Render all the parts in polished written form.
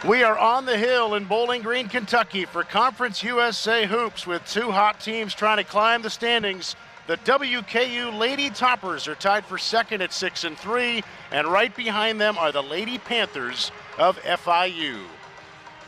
We are on the hill in Bowling Green, Kentucky for Conference USA Hoops with two hot teams trying to climb the standings. The WKU Lady Toppers are tied for second at 6-3, and right behind them are the Lady Panthers of FIU.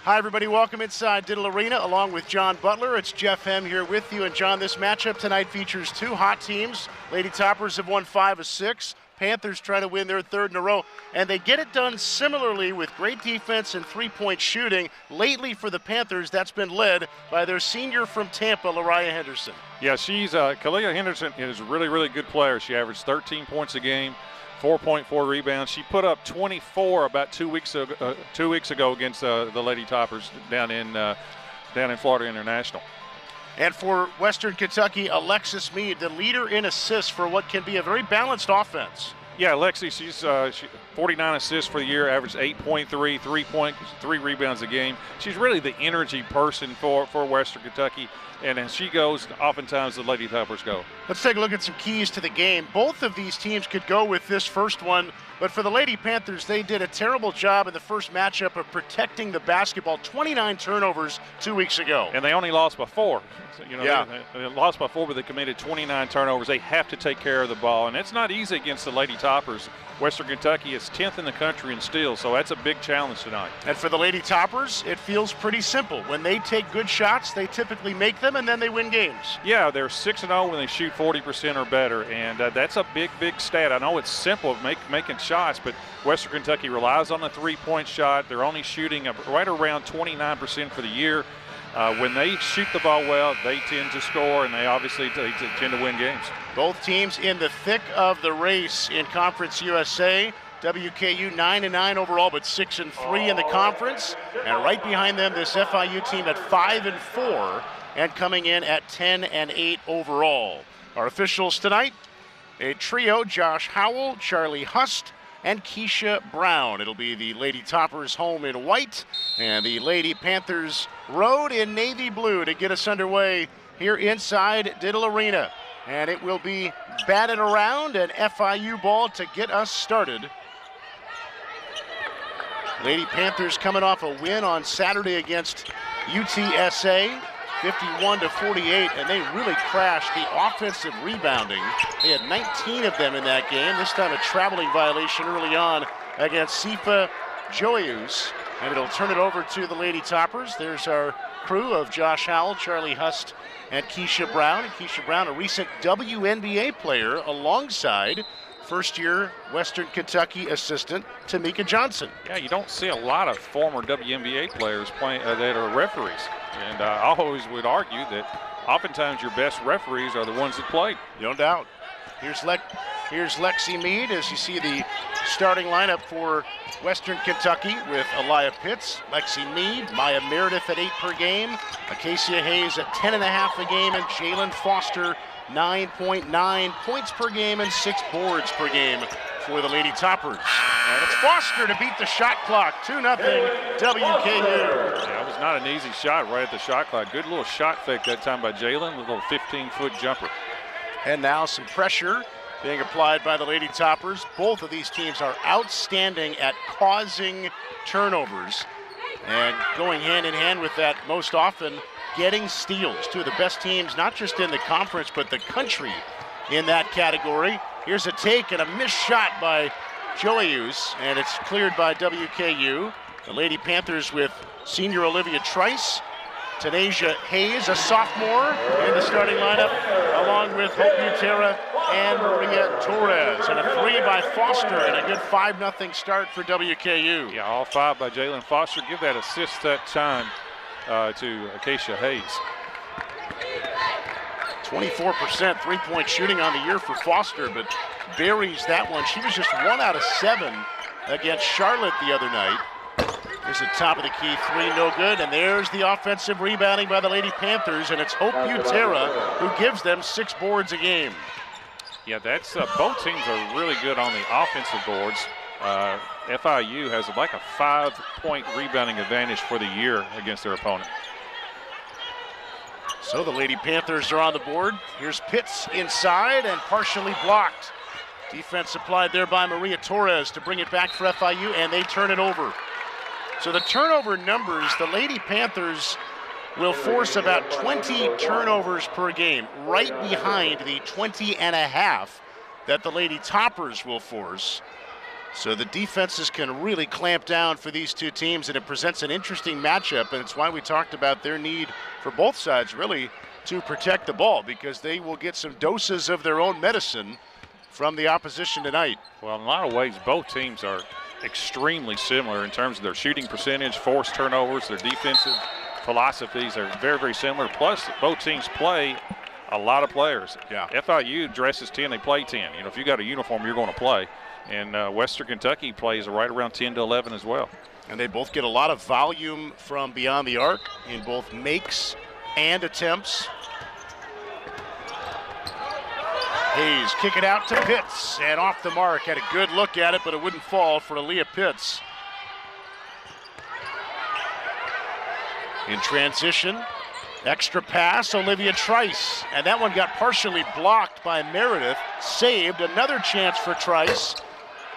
Hi everybody, welcome inside Diddle Arena along with John Butler. It's Jeff M here with you, and John, this matchup tonight features two hot teams. Lady Toppers have won 5 of 6. Panthers try to win their third in a row, and they get it done similarly with great defense and three-point shooting. Lately for the Panthers, that's been led by their senior from Tampa, Lariah Henderson. Yeah, Kalia Henderson is a really, really good player. She averaged 13 points a game, 4.4 rebounds. She put up 24 about 2 weeks ago against the Lady Toppers down in Florida International. And for Western Kentucky, Alexis Mead, the leader in assists for what can be a very balanced offense. Yeah, Alexis, she's 49 assists for the year, averaged 8.3, 3 rebounds a game. She's really the energy person for Western Kentucky, and as she goes, oftentimes the Lady Toppers go. Let's take a look at some keys to the game. Both of these teams could go with this first one, but for the Lady Panthers, they did a terrible job in the first matchup of protecting the basketball. 29 turnovers 2 weeks ago. And they only lost by 4. So, yeah. They lost by 4, but they committed 29 turnovers. They have to take care of the ball, and it's not easy against the Lady Toppers. Western Kentucky is 10th in the country in steals, so that's a big challenge tonight. And for the Lady Toppers, it feels pretty simple. When they take good shots, they typically make them, and then they win games. Yeah, they're 6-0 when they shoot 40% or better, and that's a big, big stat. I know it's simple making shots, but Western Kentucky relies on the three-point shot. They're only shooting right around 29% for the year. When they shoot the ball well, they tend to score, and they tend to win games. Both teams in the thick of the race in Conference USA. WKU 9-9 overall, but 6-3 in the conference. And right behind them, this FIU team at 5-4 and coming in at 10-8 overall. Our officials tonight, a trio: Josh Howell, Charlie Hust, and Keisha Brown. It'll be the Lady Toppers home in white and the Lady Panthers road in navy blue to get us underway here inside Diddle Arena. And it will be batted around, and FIU ball to get us started. Lady Panthers coming off a win on Saturday against UTSA, 51-48, and they really crashed the offensive rebounding. They had 19 of them in that game, this time a traveling violation early on against Sifa Joyeus, and it'll turn it over to the Lady Toppers. There's our crew of Josh Howell, Charlie Hust, and Keisha Brown. And Keisha Brown, a recent WNBA player alongside first-year Western Kentucky assistant Tamika Johnson. Yeah, you don't see a lot of former WNBA players playing that are referees. And I always would argue that oftentimes your best referees are the ones that played. No doubt. Here's Lexi Mead as you see the starting lineup for Western Kentucky with Aliyah Pitts, Lexi Mead, Maya Meredith at 8 per game, Acacia Hayes at 10.5 a game, and Jalen Foster 9.9 points per game and 6 boards per game for the Lady Toppers. And it's Foster to beat the shot clock, 2-0 WKU. Yeah, it was not an easy shot right at the shot clock. Good little shot fake that time by Jalen, a little 15-foot jumper. And now some pressure being applied by the Lady Toppers. Both of these teams are outstanding at causing turnovers and going hand in hand with that most often getting steals. Two of the best teams, not just in the conference, but the country in that category. Here's a take and a missed shot by Joyeus, and it's cleared by WKU. The Lady Panthers with senior Olivia Trice, Tanasia Hayes, a sophomore, in the starting lineup, along with Hope Butera and Maria Torres. And a 3 by Foster and a good 5-0 start for WKU. Yeah, all 5 by Jalen Foster. Give that assist that time to Acacia Hayes. 24% three-point shooting on the year for Foster, but buries that one. She was just 1 out of 7 against Charlotte the other night. There's the top of the key 3, no good, and there's the offensive rebounding by the Lady Panthers, and it's Hope Butera who gives them 6 boards a game. Yeah, that's both teams are really good on the offensive boards. FIU has like a 5-point rebounding advantage for the year against their opponent. So the Lady Panthers are on the board. Here's Pitts inside and partially blocked. Defense applied there by Maria Torres to bring it back for FIU, and they turn it over. So the turnover numbers, the Lady Panthers will force about 20 turnovers per game, right behind the 20.5 that the Lady Toppers will force. So the defenses can really clamp down for these two teams, and it presents an interesting matchup, and it's why we talked about their need for both sides really to protect the ball, because they will get some doses of their own medicine from the opposition tonight. Well, in a lot of ways, both teams are extremely similar in terms of their shooting percentage, forced turnovers, their defensive philosophies are very, very similar. Plus, both teams play a lot of players. Yeah. FIU dresses 10, they play 10. You know, if you got a uniform, you're going to play. And Western Kentucky plays right around 10 to 11 as well. And they both get a lot of volume from beyond the arc in both makes and attempts. Hayes kick it out to Pitts, and off the mark. Had a good look at it, but it wouldn't fall for Aaliyah Pitts. In transition, extra pass, Olivia Trice, and that one got partially blocked by Meredith. Saved, another chance for Trice.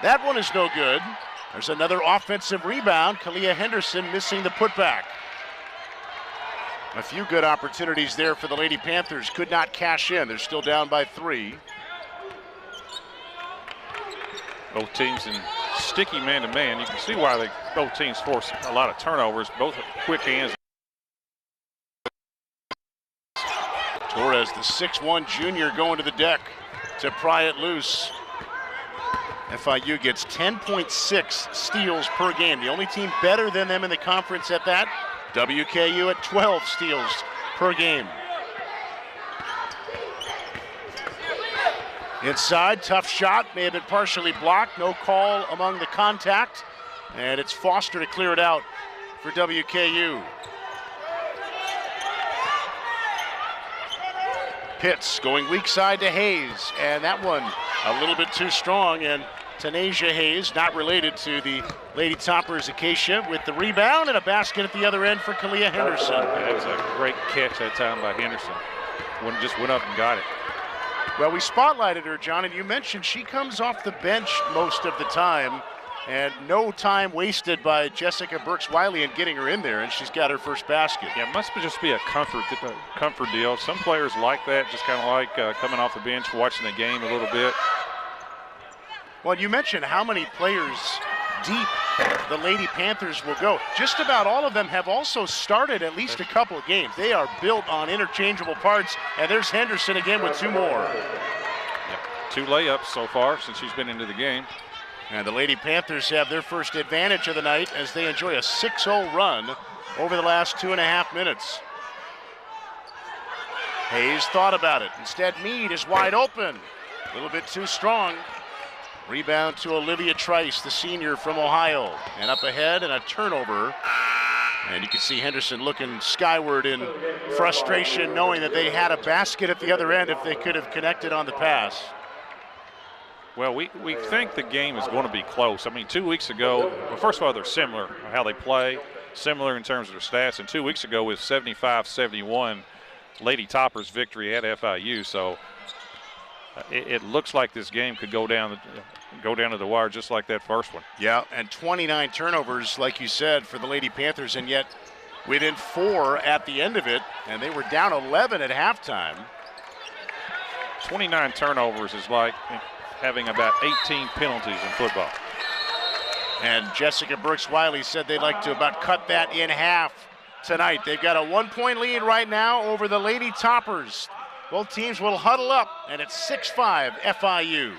That one is no good. There's another offensive rebound. Kalia Henderson missing the putback. A few good opportunities there for the Lady Panthers. Could not cash in. They're still down by 3. Both teams in sticky man-to-man. You can see why both teams force a lot of turnovers. Both quick hands. Torres, the 6'1 junior, going to the deck to pry it loose. FIU gets 10.6 steals per game. The only team better than them in the conference at that. WKU at 12 steals per game. Inside, tough shot, may have been partially blocked. No call among the contact. And it's Foster to clear it out for WKU. Pitts going weak side to Hayes, and that one a little bit too strong, and Tanasia Hayes, not related to the Lady Toppers, Acacia, with the rebound and a basket at the other end for Kalia Henderson. Yeah, that was a great catch that time by Henderson. Just went up and got it. Well, we spotlighted her, John, and you mentioned she comes off the bench most of the time, and no time wasted by Jessica Burks-Wiley in getting her in there, and she's got her first basket. Yeah, it must just be a comfort deal. Some players like that, just kind of like coming off the bench, watching the game a little bit. Well, you mentioned how many players deep the Lady Panthers will go. Just about all of them have also started at least a couple of games. They are built on interchangeable parts, and there's Henderson again with 2 more. Yeah, 2 layups so far since she's been into the game. And the Lady Panthers have their first advantage of the night as they enjoy a 6-0 run over the last 2.5 minutes. Hayes thought about it. Instead, Meade is wide open. A little bit too strong. Rebound to Olivia Trice, the senior from Ohio. And up ahead, and a turnover. And you can see Henderson looking skyward in frustration, knowing that they had a basket at the other end if they could have connected on the pass. Well, we think the game is going to be close. I mean, 2 weeks ago, well, first of all, they're similar, how they play, similar in terms of their stats. And 2 weeks ago was 75-71 Lady Toppers victory at FIU. So it looks like this game could go down to the wire just like that first one. Yeah, and 29 turnovers, like you said, for the Lady Panthers, and yet within 4 at the end of it, and they were down 11 at halftime. 29 turnovers is like having about 18 penalties in football. And Jessica Brooks-Wiley said they'd like to about cut that in half tonight. They've got a 1-point lead right now over the Lady Toppers. Both teams will huddle up, and it's 6-5 FIU.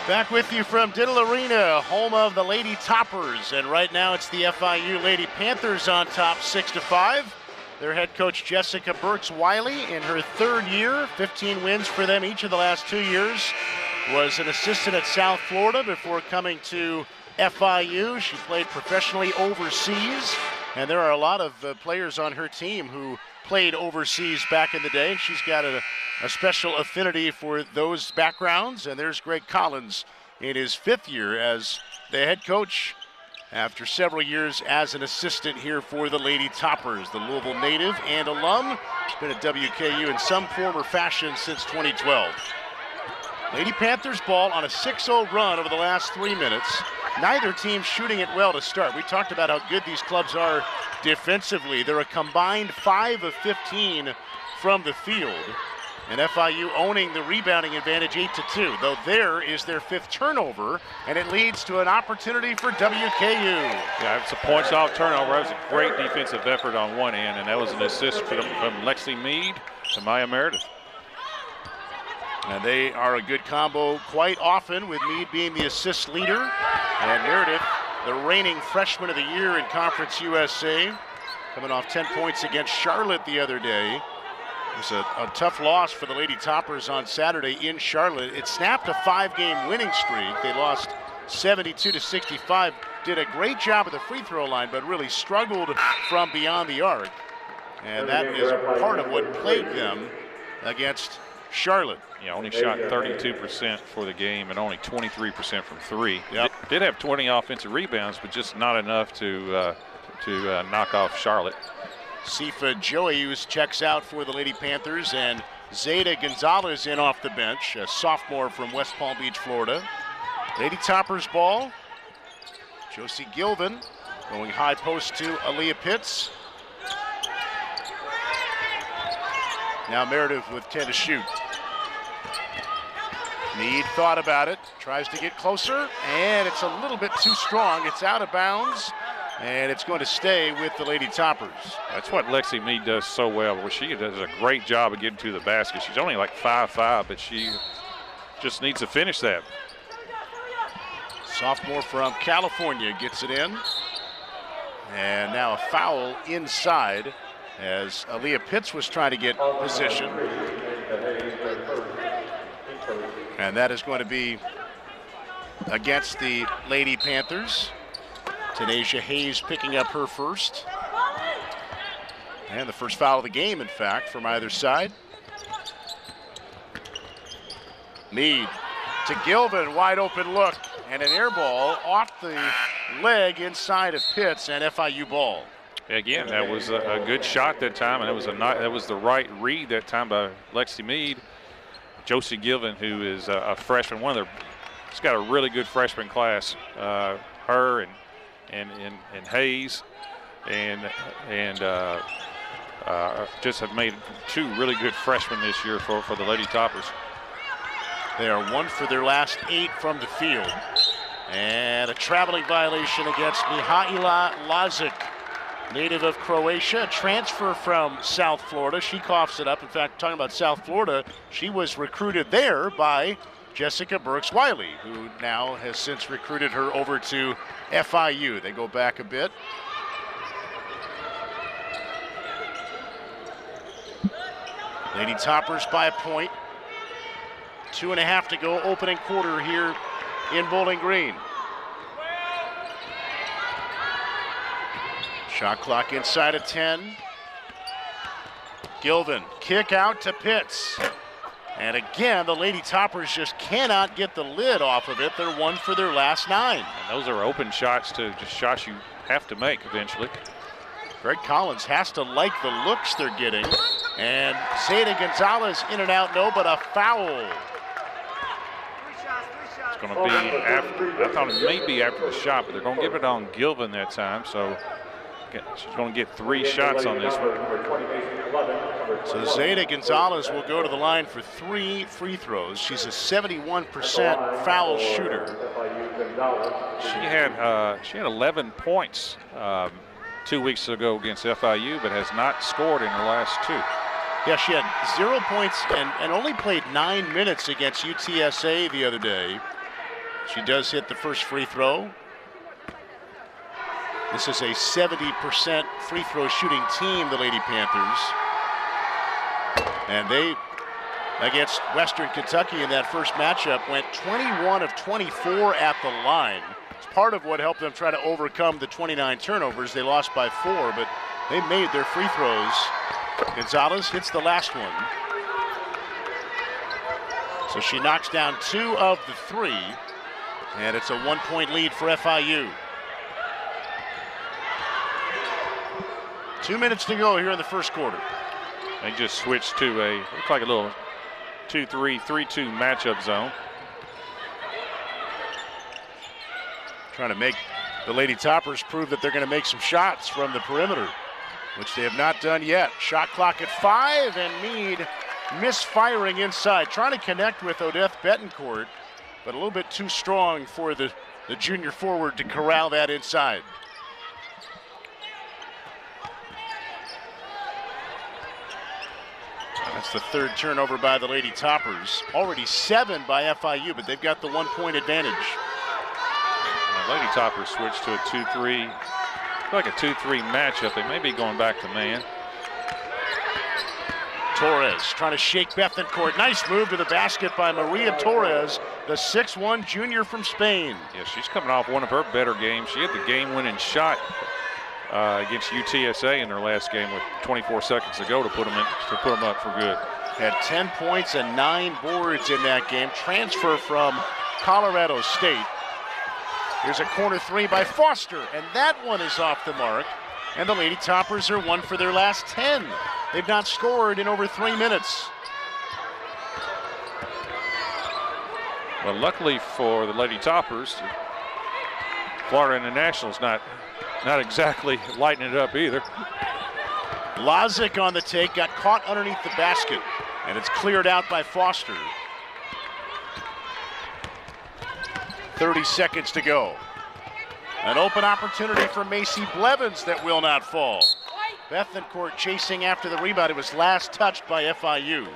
Back with you from Diddle Arena, home of the Lady Toppers. And right now it's the FIU Lady Panthers on top 6-5. Their head coach Jessica Burks-Wiley in her 3rd year, 15 wins for them each of the last 2 years. Was an assistant at South Florida before coming to FIU. She played professionally overseas, and there are a lot of players on her team who played overseas back in the day. She's got a special affinity for those backgrounds, and there's Greg Collins in his 5th year as the head coach after several years as an assistant here for the Lady Toppers. The Louisville native and alum has been at WKU in some form or fashion since 2012. Lady Panthers ball on a 6-0 run over the last 3 minutes. Neither team shooting it well to start. We talked about how good these clubs are defensively. They're a combined 5 of 15 from the field. And FIU owning the rebounding advantage 8-2, though there is their 5th turnover, and it leads to an opportunity for WKU. Yeah, it's a points off turnover. That was a great defensive effort on one end, and that was an assist from Lexi Mead to Maya Meredith. And they are a good combo quite often, with Mead being the assist leader. And Meredith, the reigning freshman of the year in Conference USA, coming off 10 points against Charlotte the other day. It was a tough loss for the Lady Toppers on Saturday in Charlotte. It snapped a 5-game winning streak. They lost 72-65. Did a great job at the free throw line, but really struggled from beyond the arc. And that is part of what plagued them against Charlotte. Yeah, only shot 32% for the game and only 23% from 3. Yep. Did have 20 offensive rebounds, but just not enough to knock off Charlotte. Sifa Joeyus checks out for the Lady Panthers, and Zeta Gonzalez in off the bench, a sophomore from West Palm Beach, Florida. Lady Toppers ball. Josie Gilvin going high post to Aaliyah Pitts. Now Meredith with 10 to shoot. Mead thought about it, tries to get closer, and it's a little bit too strong. It's out of bounds, and it's going to stay with the Lady Toppers. That's what Lexi Mead does so well. Well, she does a great job of getting to the basket. She's only like 5'5", but she just needs to finish that. Sophomore from California gets it in. And now a foul inside as Aaliyah Pitts was trying to get position. And that is going to be against the Lady Panthers. Tanasia Hayes picking up her first. And the first foul of the game, in fact, from either side. Mead to Gilvin, wide open look. And an air ball off the leg inside of Pitts, and FIU ball. Again, that was a good shot that time, and that was the right read that time by Lexi Mead. Josie Gilvin, who is a freshman, she's got a really good freshman class. Her and Hayes, and just have made 2 really good freshmen this year for the Lady Toppers. They are 1 for their last 8 from the field. And a traveling violation against Mihaila Lazic, native of Croatia, a transfer from South Florida. She coughs it up. In fact, talking about South Florida, she was recruited there by Jessica Burks-Wiley, who now has since recruited her over to FIU. They go back a bit. Lady Toppers by a point. 2.5 to go, opening quarter here in Bowling Green. Shot clock inside of 10. Gilvin, kick out to Pitts. And again, the Lady Toppers just cannot get the lid off of it. They're 1 for their last 9. And those are open shots, just shots you have to make eventually. Greg Collins has to like the looks they're getting. And Zeta Gonzalez in and out, no, but a foul. It's going to be after, I thought it may be after the shot, but they're going to give it on Gilvin that time, so she's going to get 3 shots on this one. So Zeta Gonzalez will go to the line for 3 free throws. She's a 71% foul shooter. She had 11 points 2 weeks ago against FIU, but has not scored in her last 2. Yeah, she had 0 points and only played 9 minutes against UTSA the other day. She does hit the first free throw. This is a 70% free throw shooting team, the Lady Panthers. And they, against Western Kentucky in that first matchup, went 21 of 24 at the line. It's part of what helped them try to overcome the 29 turnovers. They lost by 4, but they made their free throws. Gonzalez hits the last one. So she knocks down 2 of the 3, and it's a 1-point lead for FIU. 2 minutes to go here in the first quarter. They just switched to looks like a little 2-3, 3-2 matchup zone. Trying to make the Lady Toppers prove that they're going to make some shots from the perimeter, which they have not done yet. Shot clock at 5, and Meade misfiring inside, trying to connect with Odette Betancourt, but a little bit too strong for the junior forward to corral that inside. That's the third turnover by the Lady Toppers. Already 7 by FIU, but they've got the 1-point advantage. Lady Toppers switched to a 2-3, like a 2-3 matchup. They may be going back to man. Torres trying to shake Betancourt. Nice move to the basket by Maria Torres, the 6'1 junior from Spain. Yeah, she's coming off one of her better games. She had the game-winning shot against UTSA in their last game with 24 seconds to go to put them up for good. Had 10 points and 9 boards in that game. Transfer from Colorado State. Here's a corner 3 by Foster, and that one is off the mark. And the Lady Toppers are 1 for their last 10. They've not scored in over 3 minutes. Well, luckily for the Lady Toppers, Florida International's not exactly lighting it up either. Lozic on the take, got caught underneath the basket, and it's cleared out by Foster. 30 seconds to go. An open opportunity for Macy Blevins that will not fall. Betancourt chasing after the rebound. It was last touched by FIU.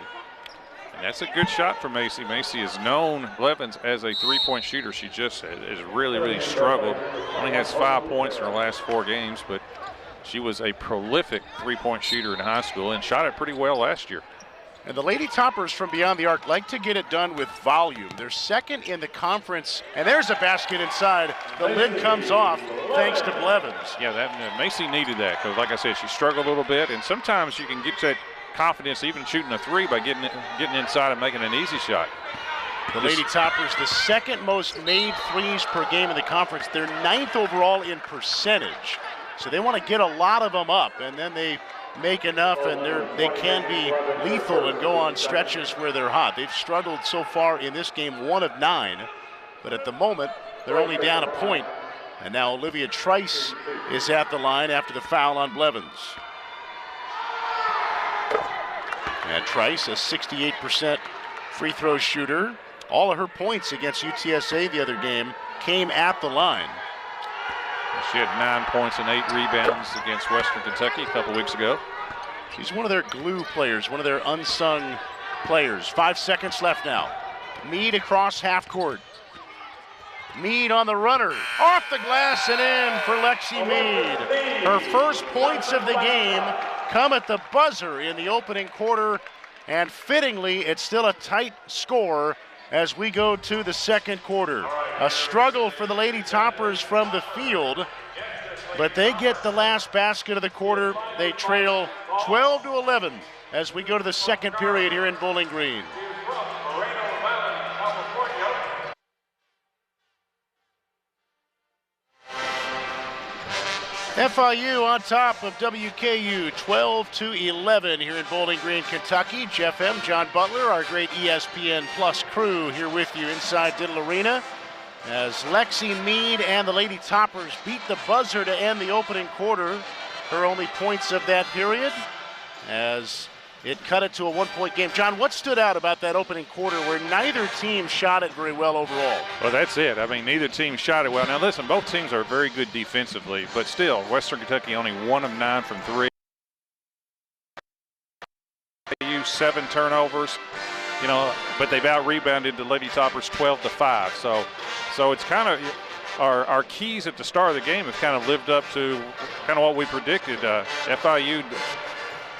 And that's a good shot for Macy. Macy has known Blevins as a three-point shooter. She just has really struggled. Only has 5 points in her last 4 games, but she was a prolific three-point shooter in high school and shot it pretty well last year. And the Lady Toppers from beyond the arc like to get it done with volume. They're second in the conference, and there's a basket inside. The lid comes off thanks to Blevins. Yeah, Macy needed that because, like I said, she struggled a little bit, and sometimes you can get that confidence even shooting a 3 by getting inside and making an easy shot. The Lady Toppers, the second most made threes per game in the conference. They're 9th overall in percentage. So they want to get a lot of them up, and then they make enough, and they can be lethal and go on stretches where they're hot. They've struggled so far in this game, 1 of 9, but at the moment they're only down a point. And now Olivia Trice is at the line after the foul on Blevins. And Trice, a 68% free throw shooter. All of her points against UTSA the other game came at the line. She had 9 points and 8 rebounds against Western Kentucky a couple weeks ago. She's one of their glue players, one of their unsung players. 5 seconds left now. Meade across half court. Meade on the runner. Off the glass and in for Lexi Meade. Her first points of the game come at the buzzer in the opening quarter. And fittingly, it's still a tight score as we go to the second quarter. A struggle for the Lady Toppers from the field, but they get the last basket of the quarter. They trail 12-11 as we go to the second period here in Bowling Green. FIU on top of WKU, 12-11 here in Bowling Green, Kentucky. Jeff M., John Butler, our great ESPN Plus crew here with you inside Diddle Arena as Lexi Meade and the Lady Toppers beat the buzzer to end the opening quarter. Her only points of that period as it cut it to a 1-point game. John, what stood out about that opening quarter where neither team shot it very well overall? Well, that's it. I mean, neither team shot it well. Now, listen, both teams are very good defensively, but still, Western Kentucky only 1 of 9 from 3. They used 7 turnovers, but they've out-rebounded the Lady Toppers 12-5. So it's kind of our keys at the start of the game have kind of lived up to kind of what we predicted. FIU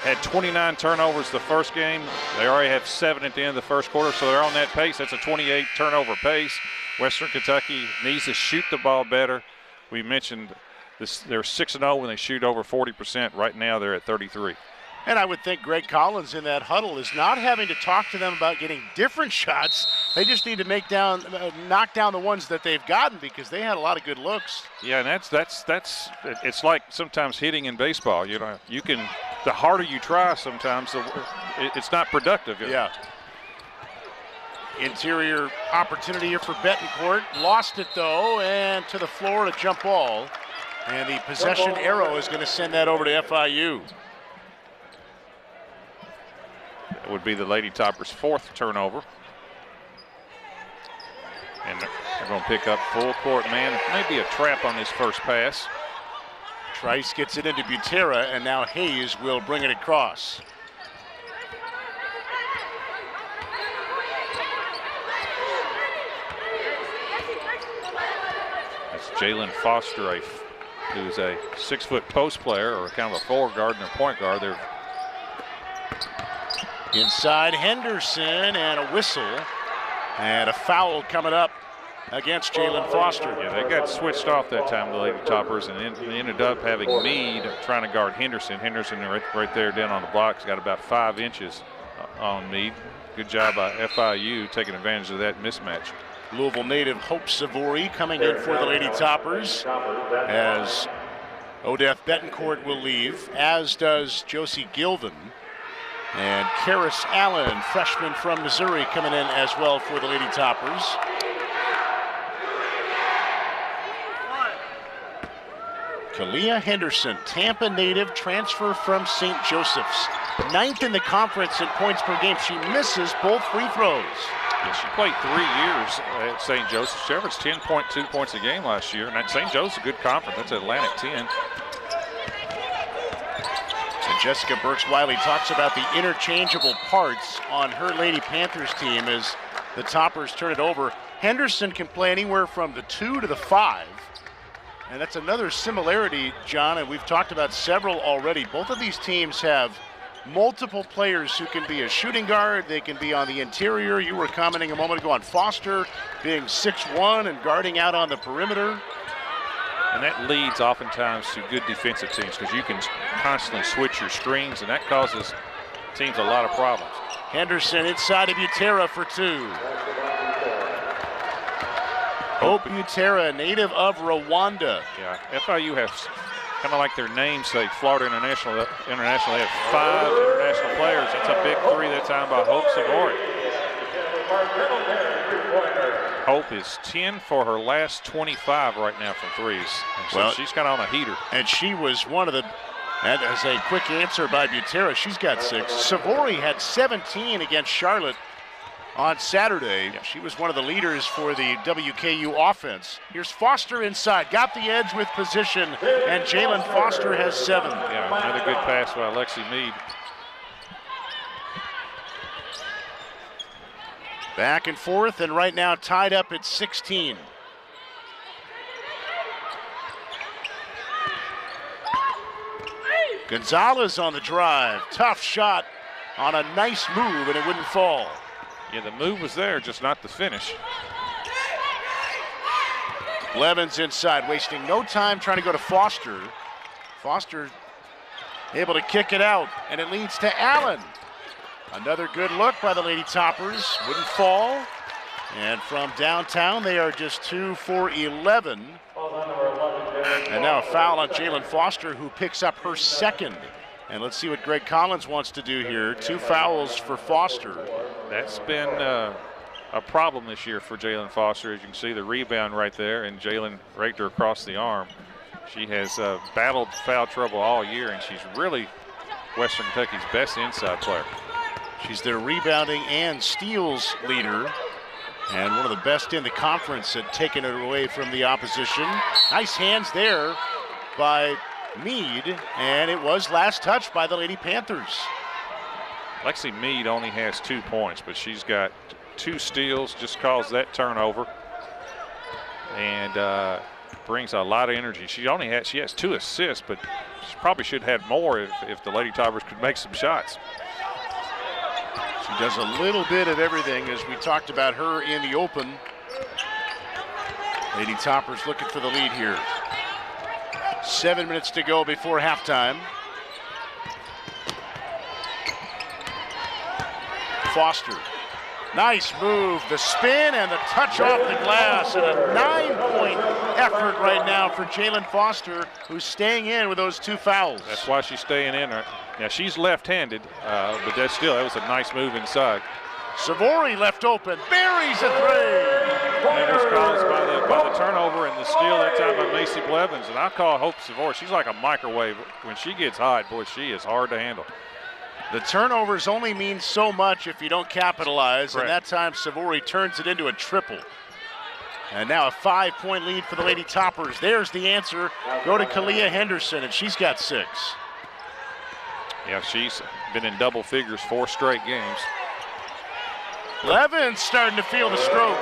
had 29 turnovers the first game. They already have 7 at the end of the first quarter, so they're on that pace. That's a 28 turnover pace. Western Kentucky needs to shoot the ball better. We mentioned this, they're 6-0 when they shoot over 40%. Right now they're at 33. And I would think Greg Collins in that huddle is not having to talk to them about getting different shots. They just need to knock down the ones that they've gotten because they had a lot of good looks. Yeah, and that's it's like sometimes hitting in baseball. The harder you try sometimes, it's not productive. Yeah. Interior opportunity here for Betancourt. Lost it though, and to the floor, a jump ball. And the possession arrow is going to send that over to FIU. That would be the Lady Toppers' 4th turnover. And they're going to pick up full court man. Maybe a trap on this first pass. Trice gets it into Butera, and now Hayes will bring it across. That's Jalen Foster, who's a 6-foot post player, or kind of a forward guard and a point guard. They're inside Henderson, and a whistle, and a foul coming up against Jalen Foster. Yeah, they got switched off that time, the Lady Toppers, and they ended up having Meade trying to guard Henderson. Henderson right there down on the block has got about 5 inches on Meade. Good job by FIU taking advantage of that mismatch. Louisville native Hope Savory coming in for the Lady Toppers, as Odette Betancourt will leave, as does Josie Gilvin. And Karis Allen, freshman from Missouri, coming in as well for the Lady Toppers. Kalia Henderson, Tampa native, transfer from St. Joseph's. 9th in the conference in points per game. She misses both free throws. Yeah, she played 3 years at St. Joseph's. She averaged 10.2 points a game last year. And St. Joseph's a good conference. That's Atlantic 10. And Jessica Burks-Wiley talks about the interchangeable parts on her Lady Panthers team as the Toppers turn it over. Henderson can play anywhere from the 2 to the 5. And that's another similarity, John, and we've talked about several already. Both of these teams have multiple players who can be a shooting guard. They can be on the interior. You were commenting a moment ago on Foster being 6'1" and guarding out on the perimeter. And that leads oftentimes to good defensive teams because you can constantly switch your screens, and that causes teams a lot of problems. Henderson inside of Butera for 2. Hope Butera, native of Rwanda. Yeah, FIU has kind of like their namesake, Florida International. They have 5 international players. That's a big 3 that time by Hope Savory. Hope is 10 for her last 25 right now from threes. And so she's kind of on a heater. And she was one of the, and as a quick answer by Butera, she's got 6. Savory had 17 against Charlotte on Saturday. Yep. She was one of the leaders for the WKU offense. Here's Foster inside, got the edge with position, and Jalen Foster has 7. Yeah, another good pass by Lexi Meade. Back and forth, and right now tied up at 16. Gonzalez on the drive, tough shot on a nice move, and it wouldn't fall. Yeah, the move was there, just not the finish. Blevins inside, wasting no time trying to go to Foster. Foster able to kick it out, and it leads to Allen. Another good look by the Lady Toppers, wouldn't fall. And from downtown, they are just 2 for 11. And now a foul on Jalen Foster, who picks up her 2nd. And let's see what Greg Collins wants to do here. 2 fouls for Foster. That's been a problem this year for Jalen Foster. As you can see, the rebound right there, and Jalen raked her across the arm. She has battled foul trouble all year, and she's really Western Kentucky's best inside player. She's their rebounding and steals leader, and one of the best in the conference at taking it away from the opposition. Nice hands there by Meade, and it was last touched by the Lady Panthers. Lexi Meade only has 2 points, but she's got 2 steals, just caused that turnover, and brings a lot of energy. She has 2 assists, but she probably should have had more if the Lady Toppers could make some shots. She does a little bit of everything, as we talked about her in the open. Lady Toppers looking for the lead here. 7 minutes to go before halftime. Foster, nice move, the spin and the touch off the glass, and a 9-point effort right now for Jalen Foster, who's staying in with those 2 fouls. That's why she's staying in. Now she's left-handed, but that was a nice move inside. Savory left open, buries a three. And it was caused by the turnover and the steal that time by Macy Blevins. And I call Hope Savory, she's like a microwave. When she gets hot, boy, she is hard to handle. The turnovers only mean so much if you don't capitalize, Correct. and that time Savory turns it into a triple. And now a 5-point lead for the Lady Toppers. There's the answer. Go to Kalia Henderson, and she's got 6. Yeah, she's been in double figures 4 straight games. Blevins starting to feel the stroke.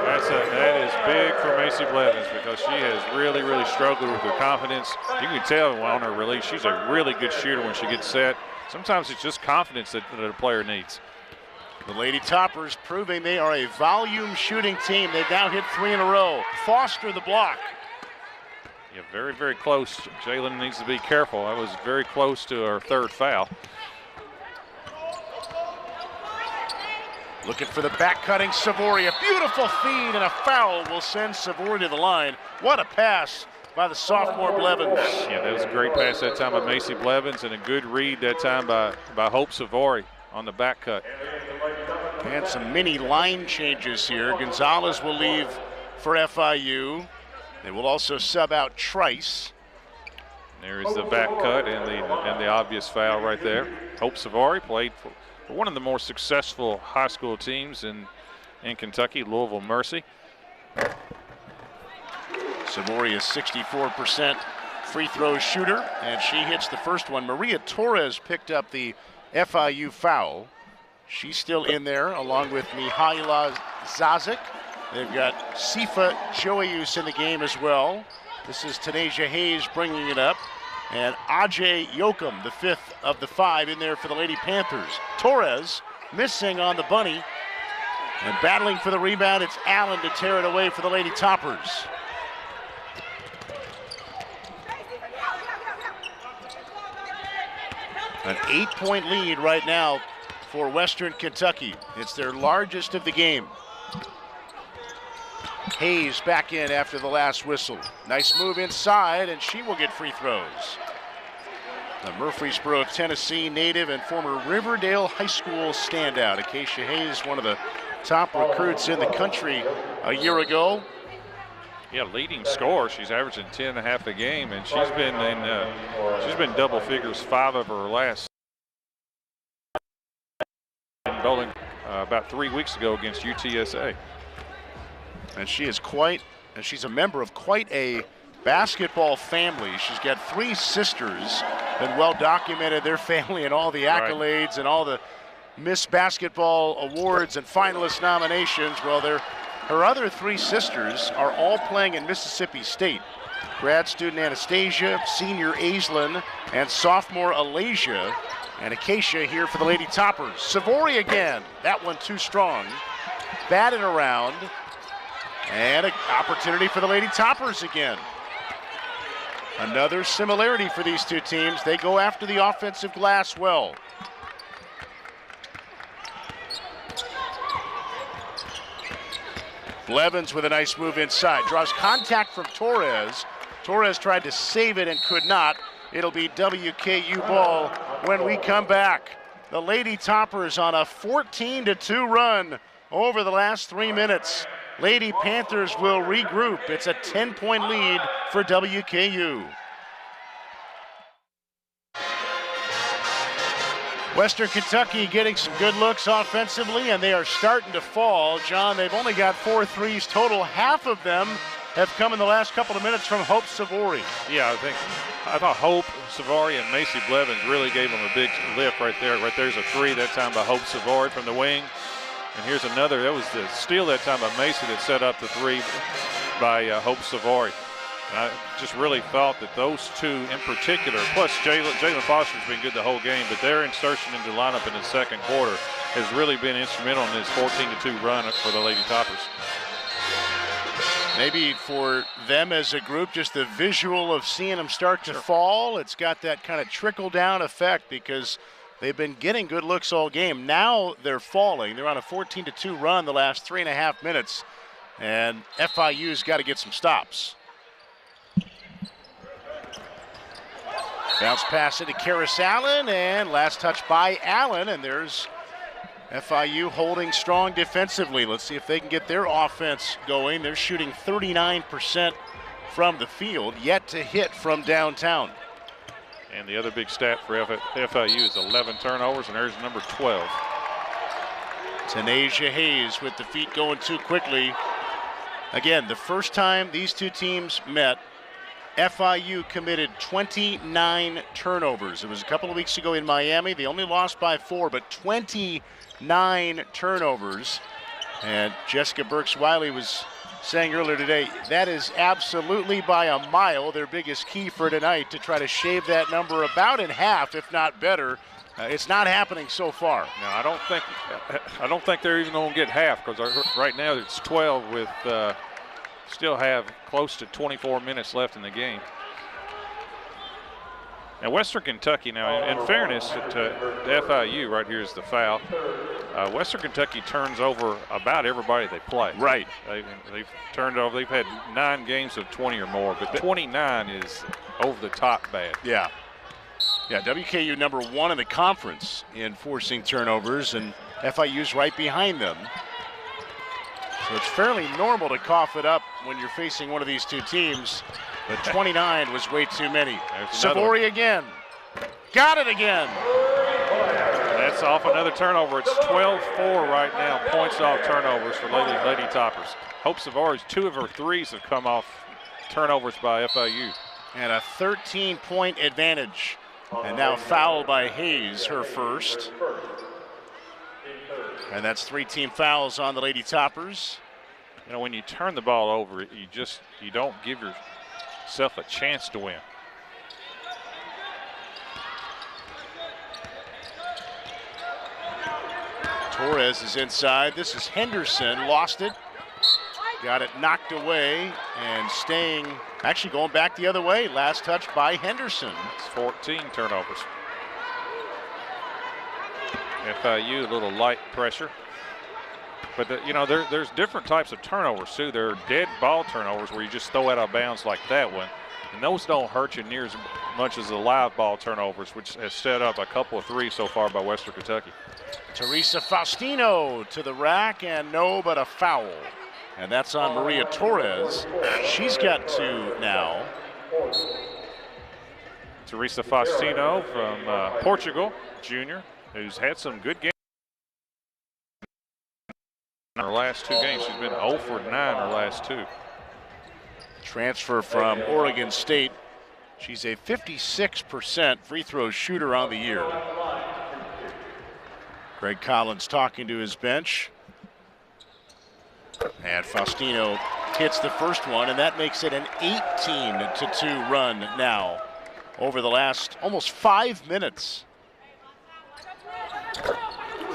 That is big for Macy Blevins because she has really, really struggled with her confidence. You can tell on her release, she's a really good shooter when she gets set. Sometimes it's just confidence that a player needs. The Lady Toppers proving they are a volume shooting team. They've now hit 3 in a row. Foster the block. Yeah, very, very close. Jalen needs to be careful. That was very close to her 3rd foul. Looking for the back-cutting Savory. A beautiful feed and a foul will send Savory to the line. What a pass by the sophomore Blevins. Yeah, that was a great pass that time by Macy Blevins and a good read that time by Hope Savory on the back cut. And some mini line changes here. Gonzalez will leave for FIU. They will also sub out Trice. There is the back cut and the obvious foul right there. Hope Savory played for one of the more successful high school teams in Kentucky, Louisville Mercy. Savory is 64% free throw shooter, and she hits the first one. Maria Torres picked up the FIU foul. She's still in there along with Mihaila Zazik. They've got Sifa Joayus in the game as well. This is Tanasia Hayes bringing it up. And Ajay Yokum, the 5th of the 5 in there for the Lady Panthers. Torres missing on the bunny. And battling for the rebound, it's Allen to tear it away for the Lady Toppers. An 8-point lead right now for Western Kentucky. It's their largest of the game. Hayes back in after the last whistle. Nice move inside, and she will get free throws. The Murfreesboro, Tennessee native and former Riverdale High School standout. Acacia Hayes, one of the top recruits in the country a year ago. Yeah, leading scorer. She's averaging 10.5 a game, and she's been double figures 5 of her last. Bowling about 3 weeks ago against UTSA. And she's a member of quite a basketball family. She's got 3 sisters, been well documented, their family and all the accolades and all the Miss Basketball awards and finalist nominations. Well, her other 3 sisters are all playing in Mississippi State. Grad student Anastasia, senior Aislinn, and sophomore Alasia. And Acacia here for the Lady Toppers. Savory again, that one too strong. Batted around. And an opportunity for the Lady Toppers again. Another similarity for these two teams. They go after the offensive glass well. Blevins with a nice move inside. Draws contact from Torres. Torres tried to save it and could not. It'll be WKU ball when we come back. The Lady Toppers on a 14-2 run over the last 3 minutes. Lady Panthers will regroup. It's a 10-point lead for WKU. Western Kentucky getting some good looks offensively, and they are starting to fall. John, they've only got 4 threes total. Half of them have come in the last couple of minutes from Hope Savory. Yeah, I thought Hope Savory and Macy Blevins really gave them a big lift right there. Right there's a 3 that time by Hope Savory from the wing. And here's another. That was the steal that time by Macy that set up the 3 by Hope Savory. And I just really thought that those 2 in particular, plus Jalen Foster's been good the whole game, but their insertion into the lineup in the second quarter has really been instrumental in this 14-2 run for the Lady Toppers. Maybe for them as a group, just the visual of seeing them start to fall, it's got that kind of trickle-down effect because they've been getting good looks all game. Now they're falling. They're on a 14-2 run the last 3.5 minutes, and FIU's got to get some stops. Bounce pass into Karis Allen, and last touch by Allen, and there's FIU holding strong defensively. Let's see if they can get their offense going. They're shooting 39% from the field, yet to hit from downtown. And the other big stat for FIU is 11 turnovers, and there's number 12. Tanasia Hayes with the feet going too quickly. Again, the first time these two teams met, FIU committed 29 turnovers. It was a couple of weeks ago in Miami. They only lost by 4, but 29 turnovers. And Jessica Burks-Wiley was saying earlier today, that is absolutely by a mile their biggest key for tonight, to try to shave that number about in half, if not better. It's not happening so far. No, I don't think they're even going to get half, because right now it's 12 with still have close to 24 minutes left in the game. Now Western Kentucky, now in fairness to FIU, right here is the foul. Western Kentucky turns over about everybody they play. Right. They've turned over. They've had 9 games of 20 or more, but 29 is over the top bad. Yeah. Yeah, WKU number 1 in the conference in forcing turnovers, and FIU's right behind them. So it's fairly normal to cough it up when you're facing one of these two teams, but 29 was way too many. Savory again. Got it again. That's off another turnover. It's 12-4 right now, points off turnovers for Lady Toppers. Hope Savory's 2 of her 3s have come off turnovers by FIU. And a 13-point advantage. And now fouled by Hayes, her first. And that's 3 team fouls on the Lady Toppers. You know, when you turn the ball over, you don't give yourself a chance to win. Torres is inside. This is Henderson, lost it. Got it knocked away and staying, actually going back the other way. Last touch by Henderson. It's 14 turnovers. FIU, a little light pressure. But, there's different types of turnovers, too. There are dead ball turnovers where you just throw out of bounds like that one. And those don't hurt you near as much as the live ball turnovers, which has set up a couple of 3s so far by Western Kentucky. Teresa Faustino to the rack, and no, but a foul. And that's on Maria Torres. She's got 2 now. Teresa Faustino from Portugal, junior, who's had some good games. In her last 2 games, she's been 0 for 9 her last 2. Transfer from Oregon State. She's a 56% free throw shooter on the year. Greg Collins talking to his bench. And Faustino hits the first one, and that makes it an 18-2 run now over the last almost 5 minutes.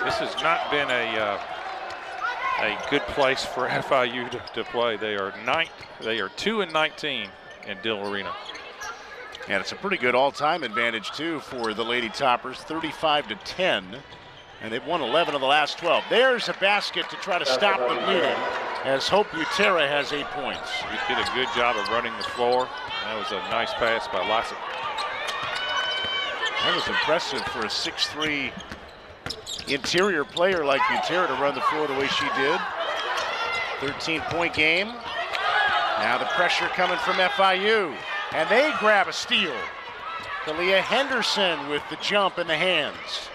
This has not been a good place for FIU to play. They are 2-19 in Dill Arena. And it's a pretty good all-time advantage too for the Lady Toppers, 35-10. And they've won 11 of the last 12. There's a basket to try to stop the bleeding, as Hope Butera has 8 points. He did a good job of running the floor. That was a nice pass by Lysak. That was impressive for a 6'3" interior player like Butera to run the floor the way she did. 13-point game. Now the pressure coming from FIU. And they grab a steal. Kalia Henderson with the jump in the hands.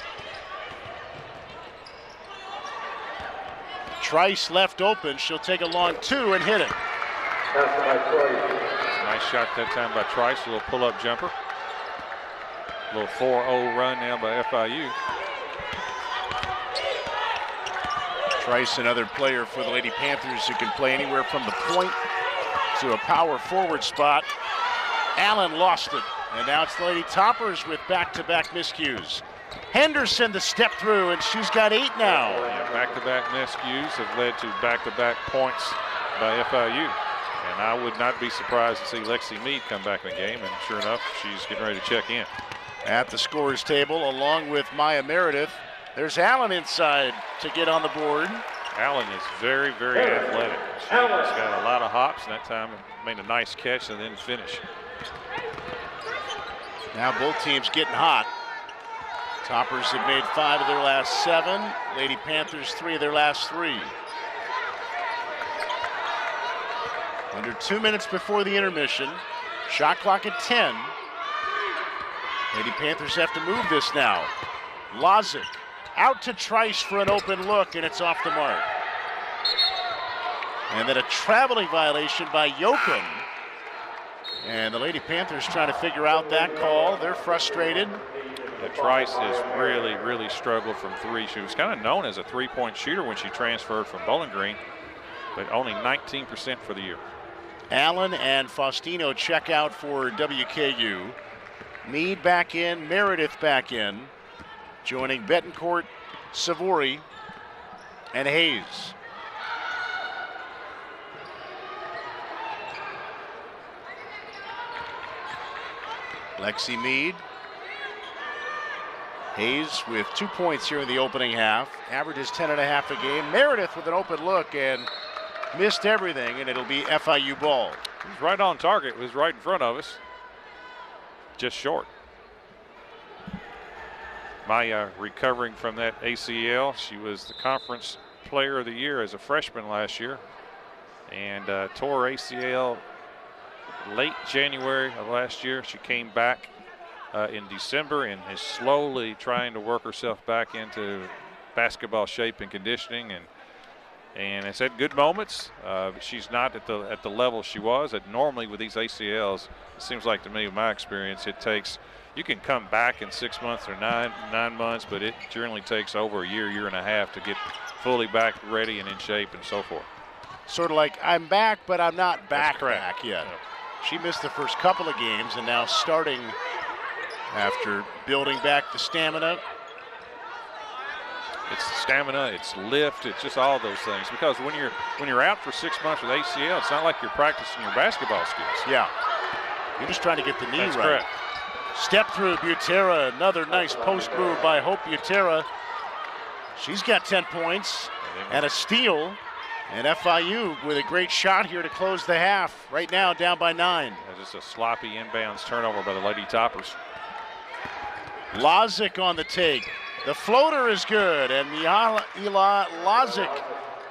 Trice left open. She'll take a long 2 and hit it. Nice shot that time by Trice. A little pull-up jumper. A little 4-0 run now by FIU. Trice, another player for the Lady Panthers who can play anywhere from the point to a power forward spot. Allen lost it. And now it's the Lady Toppers with back-to-back miscues. Henderson the step through, and she's got 8 now. Yeah, back-to-back miscues have led to back-to-back points by FIU. And I would not be surprised to see Lexi Mead come back in the game, and sure enough, she's getting ready to check in. At the scorer's table, along with Maya Meredith, there's Allen inside to get on the board. Allen is very, very athletic. She's got a lot of hops, and that time made a nice catch and then finish. Now both teams getting hot. Toppers have made 5 of their last 7. Lady Panthers 3 of their last 3. Under 2 minutes before the intermission. Shot clock at 10. Lady Panthers have to move this now. Lozic out to Trice for an open look, and it's off the mark. And then a traveling violation by Yoakum. And the Lady Panthers trying to figure out that call. They're frustrated. Yeah, Trice has really struggled from 3. She was kind of known as a 3-point shooter when she transferred from Bowling Green, but only 19% for the year. Allen and Faustino check out for WKU. Meade back in, Meredith back in. Joining Betancourt, Savory, and Hayes. Lexi Meade. Hayes with 2 points here in the opening half. Averages 10.5 a game. Meredith with an open look and missed everything, and it'll be FIU ball. He was right on target. It was right in front of us. Just short. Maya recovering from that ACL. She was the conference player of the year as a freshman last year, and tore ACL late January of last year. She came back in December and is slowly trying to work herself back into basketball shape and conditioning, and it's had good moments. But she's not at the level she was. Normally with these ACLs, it seems like to me, in my experience, it takes, you can come back in 6 months or nine months, but it generally takes over a year and a half to get fully back ready and in shape and so forth. Sort of like, I'm back, but I'm not back yet. Yeah. She missed the first couple of games and now starting after building back the stamina. It's stamina, it's lift, it's just all those things. Because when you're out for 6 months with ACL, it's not like you're practicing your basketball skills. Yeah. You're just trying to get the knee That's right. Correct. Step through Butera, another nice post move by Hope Butera. She's got 10 points and a steal. And FIU with a great shot here to close the half. Right now down by 9. Just a sloppy inbounds turnover by the Lady Toppers. Lozic on the take. The floater is good, and Ila Lozic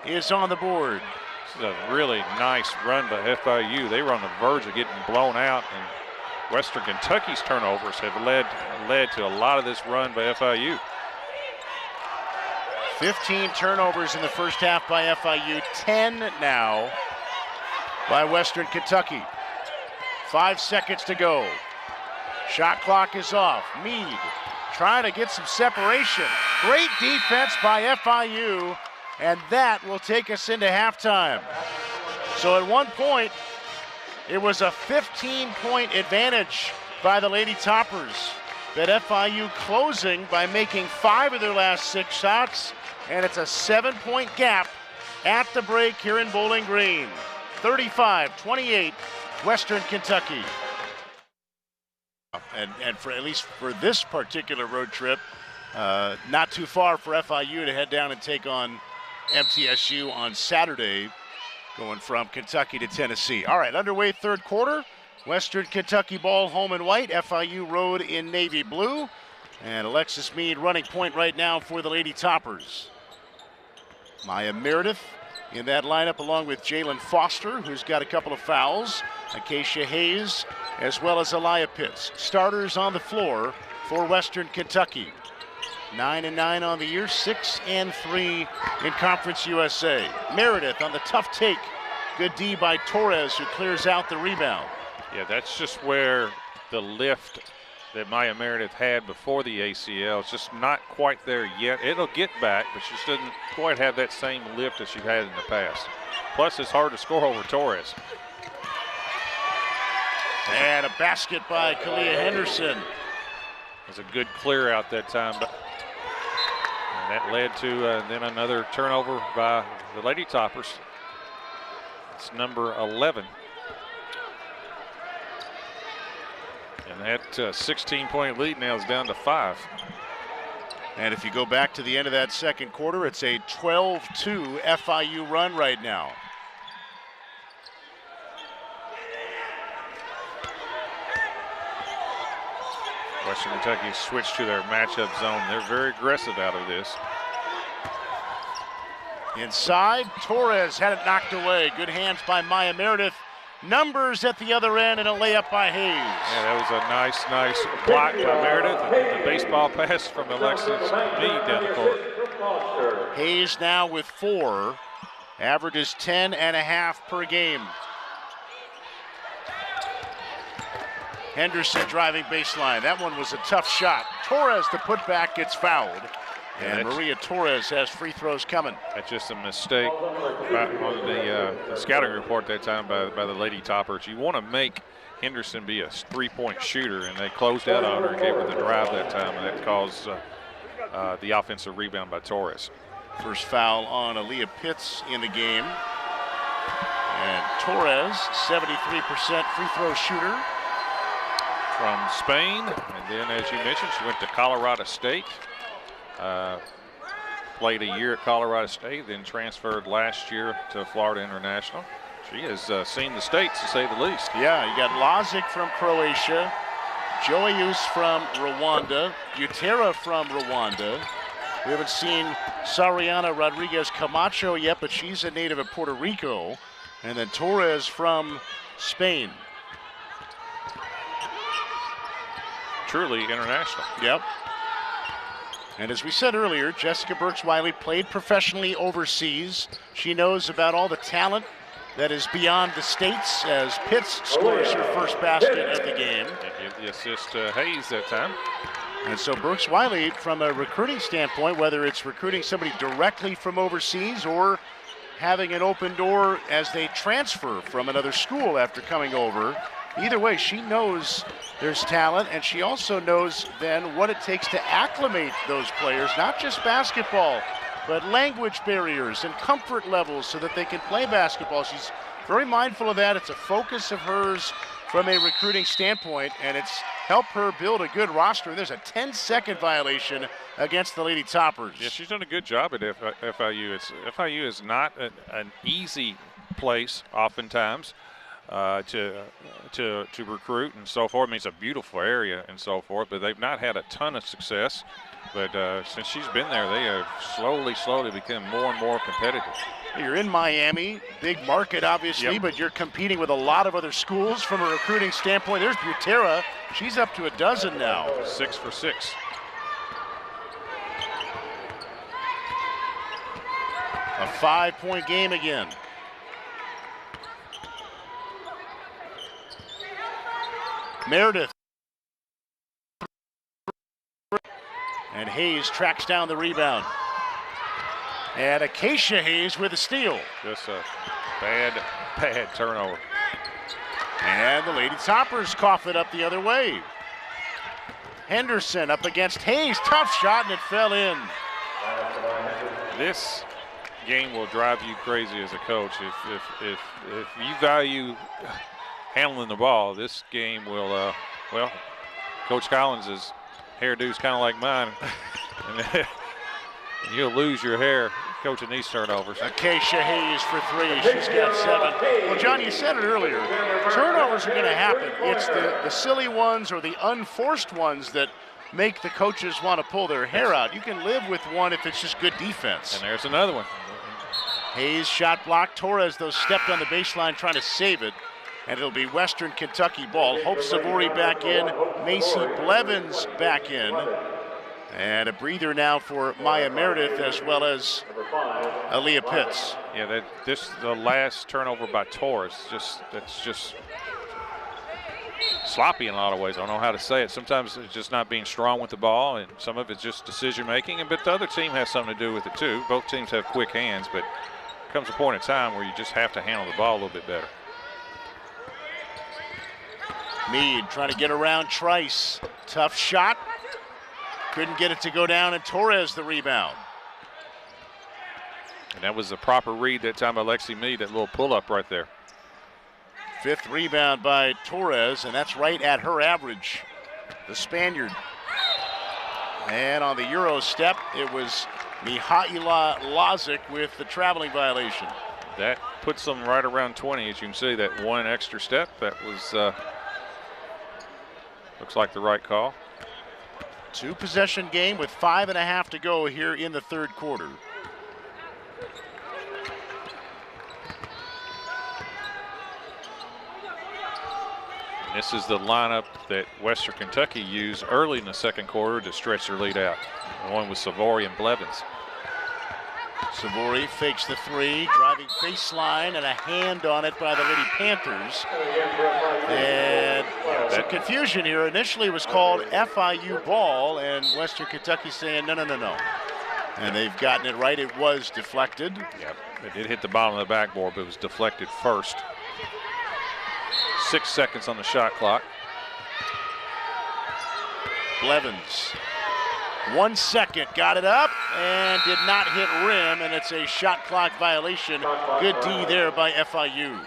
is on the board. This is a really nice run by FIU. They were on the verge of getting blown out, and Western Kentucky's turnovers have led to a lot of this run by FIU. 15 turnovers in the first half by FIU, 10 now by Western Kentucky. 5 seconds to go. Shot clock is off. Meade trying to get some separation. Great defense by FIU, and that will take us into halftime. So at one point, it was a 15-point advantage by the Lady Toppers, but FIU closing by making 5 of their last 6 shots, and it's a 7-point gap at the break here in Bowling Green. 35-28, Western Kentucky. And for at least for this particular road trip, not too far for FIU to head down and take on MTSU on Saturday, going from Kentucky to Tennessee. All right, underway third quarter. Western Kentucky ball home in white, FIU road in navy blue. And Alexis Meade running point right now for the Lady Toppers. Maya Meredith in that lineup along with Jalen Foster, who's got a couple of fouls. Acacia Hayes, as well as Elia Pitts. Starters on the floor for Western Kentucky. 9-9 on the year, 6-3 in Conference USA. Meredith on the tough take. Good D by Torres, who clears out the rebound. Yeah, that's just where the lift that Maya Meredith had before the ACL is just not quite there yet. It'll get back, but she doesn't quite have that same lift as she had in the past. Plus, it's hard to score over Torres. And a basket by Kalia Henderson. It was a good clear out that time. And that led to then another turnover by the Lady Toppers. It's number 11. And that 16-point lead now is down to 5. And if you go back to the end of that second quarter, it's a 12-2 FIU run right now. Western Kentucky switched to their matchup zone. They're very aggressive out of this. Inside, Torres had it knocked away. Good hands by Maya Meredith. Numbers at the other end and a layup by Hayes. Yeah, that was a nice block by Meredith. And the baseball pass from Alexis Meade down the court. Hayes now with 4. Averages 10.5 per game. Henderson driving baseline. That one was a tough shot. Torres, the putback, gets fouled. And Maria Torres has free throws coming. That's just a mistake on the scouting report that time by the Lady Toppers. You want to make Henderson be a three-point shooter, and they closed out on her and gave her the drive that time, and that caused the offensive rebound by Torres. First foul on Aaliyah Pitts in the game. And Torres, 73% free throw shooter. From Spain, and then as you mentioned, she went to Colorado State. Played a year at Colorado State, then transferred last year to Florida International. She has seen the States, to say the least. Yeah, you got Lazic from Croatia, Joyus from Rwanda, Butera from Rwanda. We haven't seen Sariana Rodriguez Camacho yet, but she's a native of Puerto Rico. And then Torres from Spain. Truly international. Yep. And as we said earlier, Jessica Burks-Wiley played professionally overseas. She knows about all the talent that is beyond the States as Pitts scores her first basket of the game. And give the assist to Hayes that time. And so Burks-Wiley, from a recruiting standpoint, whether it's recruiting somebody directly from overseas or having an open door as they transfer from another school after coming over, either way, she knows there's talent, and she also knows then what it takes to acclimate those players, not just basketball, but language barriers and comfort levels so that they can play basketball. She's very mindful of that. It's a focus of hers from a recruiting standpoint, and it's helped her build a good roster. There's a 10-second violation against the Lady Toppers. Yeah, she's done a good job at FIU. FIU is not an easy place oftentimes. To recruit and so forth. I mean, it's a beautiful area and so forth, but they've not had a ton of success. But since she's been there, they have slowly become more and more competitive. You're in Miami, big market obviously, Yep. but you're competing with a lot of other schools from a recruiting standpoint. There's Butera. She's up to a dozen now. 6 for 6. A 5-point game again. Meredith. And Hayes tracks down the rebound. And Acacia Hayes with a steal. Just a bad turnover. And the Lady Toppers cough it up the other way. Henderson up against Hayes. Tough shot, and it fell in. This game will drive you crazy as a coach. If you value handling the ball, this game will, well, Coach Collins' hairdo's kind of like mine. And you'll lose your hair coaching these turnovers. Acacia Hayes for 3. She's got 7. Well, John, you said it earlier. Turnovers are going to happen. It's the silly ones or the unforced ones that make the coaches want to pull their hair out. You can live with one if it's just good defense. And there's another one. Hayes shot blocked. Torres, though, stepped on the baseline trying to save it. And it'll be Western Kentucky ball. Hope Savory back in. Macy Blevins back in. And a breather now for Maya Meredith as well as Aaliyah Pitts. Yeah, the last turnover by Torres, that's just sloppy in a lot of ways. I don't know how to say it. Sometimes it's just not being strong with the ball, and some of it's just decision making. But the other team has something to do with it too. Both teams have quick hands, but there comes a point in time where you just have to handle the ball a little bit better. Meade trying to get around Trice. Tough shot. Couldn't get it to go down, and Torres the rebound. And that was the proper read that time by Lexi Meade, that little pull-up right there. 5th rebound by Torres, and that's right at her average, the Spaniard. And on the Euro step, it was Mihaela Lazic with the traveling violation. That puts them right around 20, as you can see, that one extra step. That was, looks like the right call. Two-possession game with 5.5 to go here in the third quarter. This is the lineup that Western Kentucky used early in the second quarter to stretch their lead out. The one with Savory and Blevins. Savory fakes the three, driving baseline, and a hand on it by the Lady Panthers. And some confusion here. Initially it was called FIU ball, and Western Kentucky saying no. And they've gotten it right. It was deflected. Yep, it did hit the bottom of the backboard, but it was deflected first. 6 seconds on the shot clock. Blevins, 1 second, got it up and did not hit rim, and it's a shot clock violation. Good D there by FIU.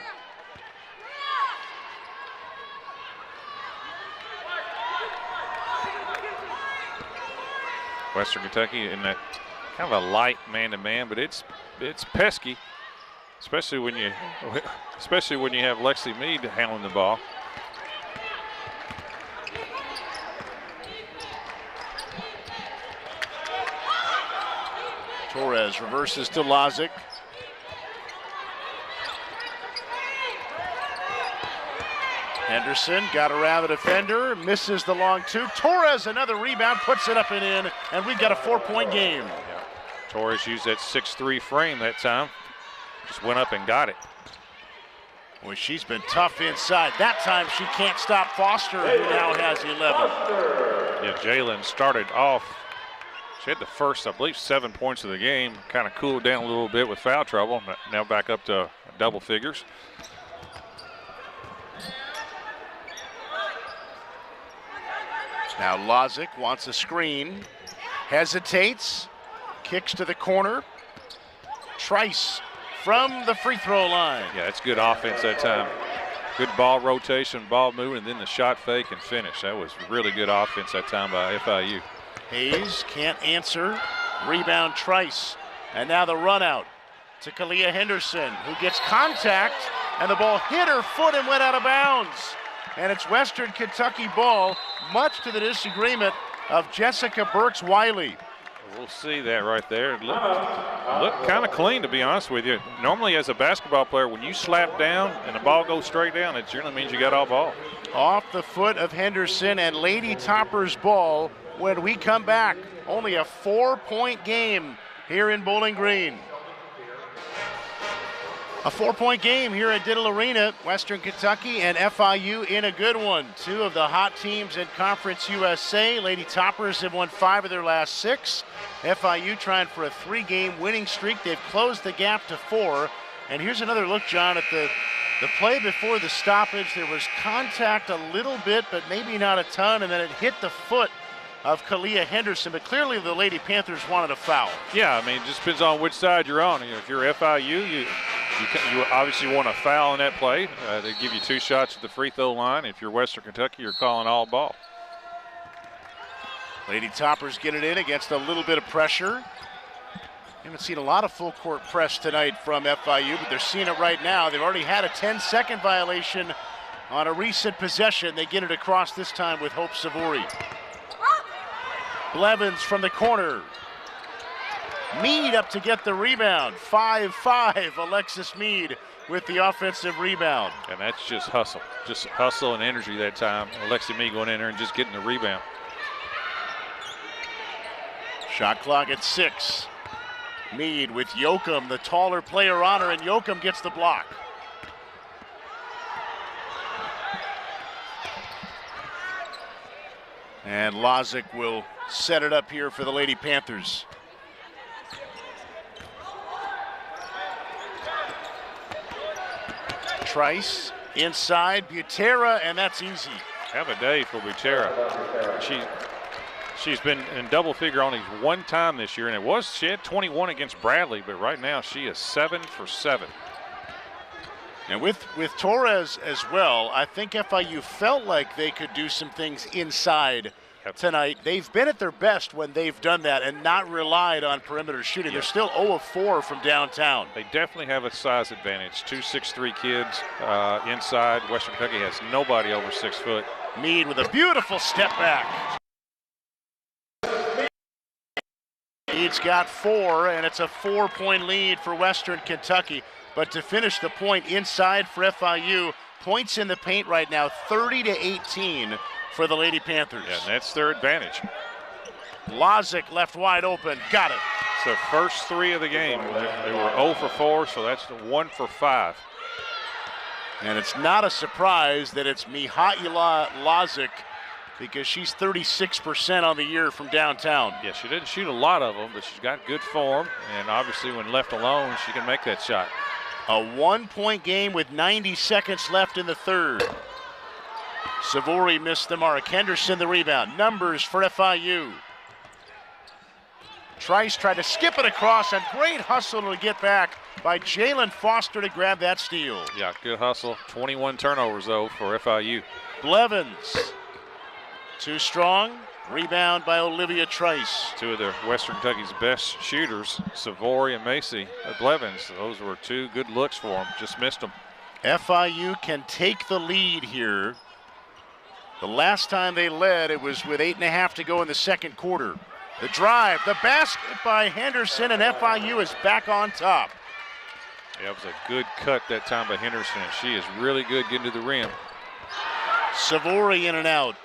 Western Kentucky in that kind of a light man-to-man, but it's pesky. Especially when you have Lexi Mead handling the ball. Torres reverses to Lozic. Henderson got around the defender, misses the long two. Torres another rebound, puts it up and in, and we've got a 4-point game. Yeah. Torres used that 6'3" frame that time. Just went up and got it. Well, she's been tough inside. That time she can't stop Foster, who now has 11. Yeah, Jalen started off. She had the first, I believe, 7 points of the game. Kind of cooled down a little bit with foul trouble. Now back up to double figures. Now Lozic wants a screen. Hesitates. Kicks to the corner. Trice from the free throw line. Yeah, it's good offense that time. Good ball rotation, ball moving, and then the shot fake and finish. That was really good offense that time by FIU. Hayes can't answer. Rebound Trice. And now the run out to Kalia Henderson, who gets contact, and the ball hit her foot and went out of bounds. And it's Western Kentucky ball, much to the disagreement of Jessica Burks-Wiley. We'll see that right there. Look kind of clean, to be honest with you. Normally, as a basketball player, when you slap down and the ball goes straight down, it generally means you got all ball. Off the foot of Henderson, and Lady Toppers ball when we come back. Only a 4-point game here in Bowling Green. A 4-point game here at Diddle Arena. Western Kentucky and FIU in a good one. Two of the hot teams in Conference USA. Lady Toppers have won 5 of their last 6. FIU trying for a 3-game winning streak. They've closed the gap to 4. And here's another look, John, at the play before the stoppage. There was contact a little bit, but maybe not a ton, and then it hit the foot of Kalia Henderson, but clearly the Lady Panthers wanted a foul. Yeah, I mean, it just depends on which side you're on. If you're FIU, you obviously want a foul in that play. They give you 2 shots at the free throw line. If you're Western Kentucky, you're calling all ball. Lady Toppers get it in against a little bit of pressure. Haven't seen a lot of full court press tonight from FIU, but they're seeing it right now. They've already had a 10-second violation on a recent possession. They get it across this time with Hope Savory. Blevins from the corner. Mead up to get the rebound. 5-5, Alexis Mead with the offensive rebound. And that's just hustle and energy that time. Alexis Mead going in there and just getting the rebound. Shot clock at 6. Mead with Yoakum, the taller player on her, and Yoakum gets the block. And Lozic will set it up here for the Lady Panthers. Trice inside, Butera, and that's easy. Have a day for Butera. She's been in double figure only 1 time this year, and she had 21 against Bradley, but right now she is 7 for 7. And with Torres as well, I think FIU felt like they could do some things inside tonight. They've been at their best when they've done that and not relied on perimeter shooting. They're still 0 of 4 from downtown. They definitely have a size advantage. 2 6'3" kids inside. Western Kentucky has nobody over 6 foot. Mead with a beautiful step back. State's got 4, and it's a 4-point lead for Western Kentucky. But to finish the point inside for FIU, points in the paint right now, 30-18 for the Lady Panthers. Yeah, and that's their advantage. Lozic left wide open, got it. It's the first 3 of the game. They were 0 for 4, so that's 1 for 5. And it's not a surprise that it's Mihaela Lozic, because she's 36% on the year from downtown. Yeah, she didn't shoot a lot of them, but she's got good form, and obviously when left alone, she can make that shot. A 1-point game with 90 seconds left in the third. Savory missed the mark. Henderson the rebound. Numbers for FIU. Trice tried to skip it across, and great hustle to get back by Jalen Foster to grab that steal. Yeah, good hustle. 21 turnovers, though, for FIU. Blevins, too strong. Rebound by Olivia Trice. 2 of the Western Kentucky's best shooters, Savory and Macy Blevins. Those were 2 good looks for them. Just missed them. FIU can take the lead here. The last time they led, it was with 8.5 to go in the second quarter. The drive, the basket by Henderson, and FIU is back on top. Yeah, it was a good cut that time by Henderson, and she is really good getting to the rim. Savory in and out,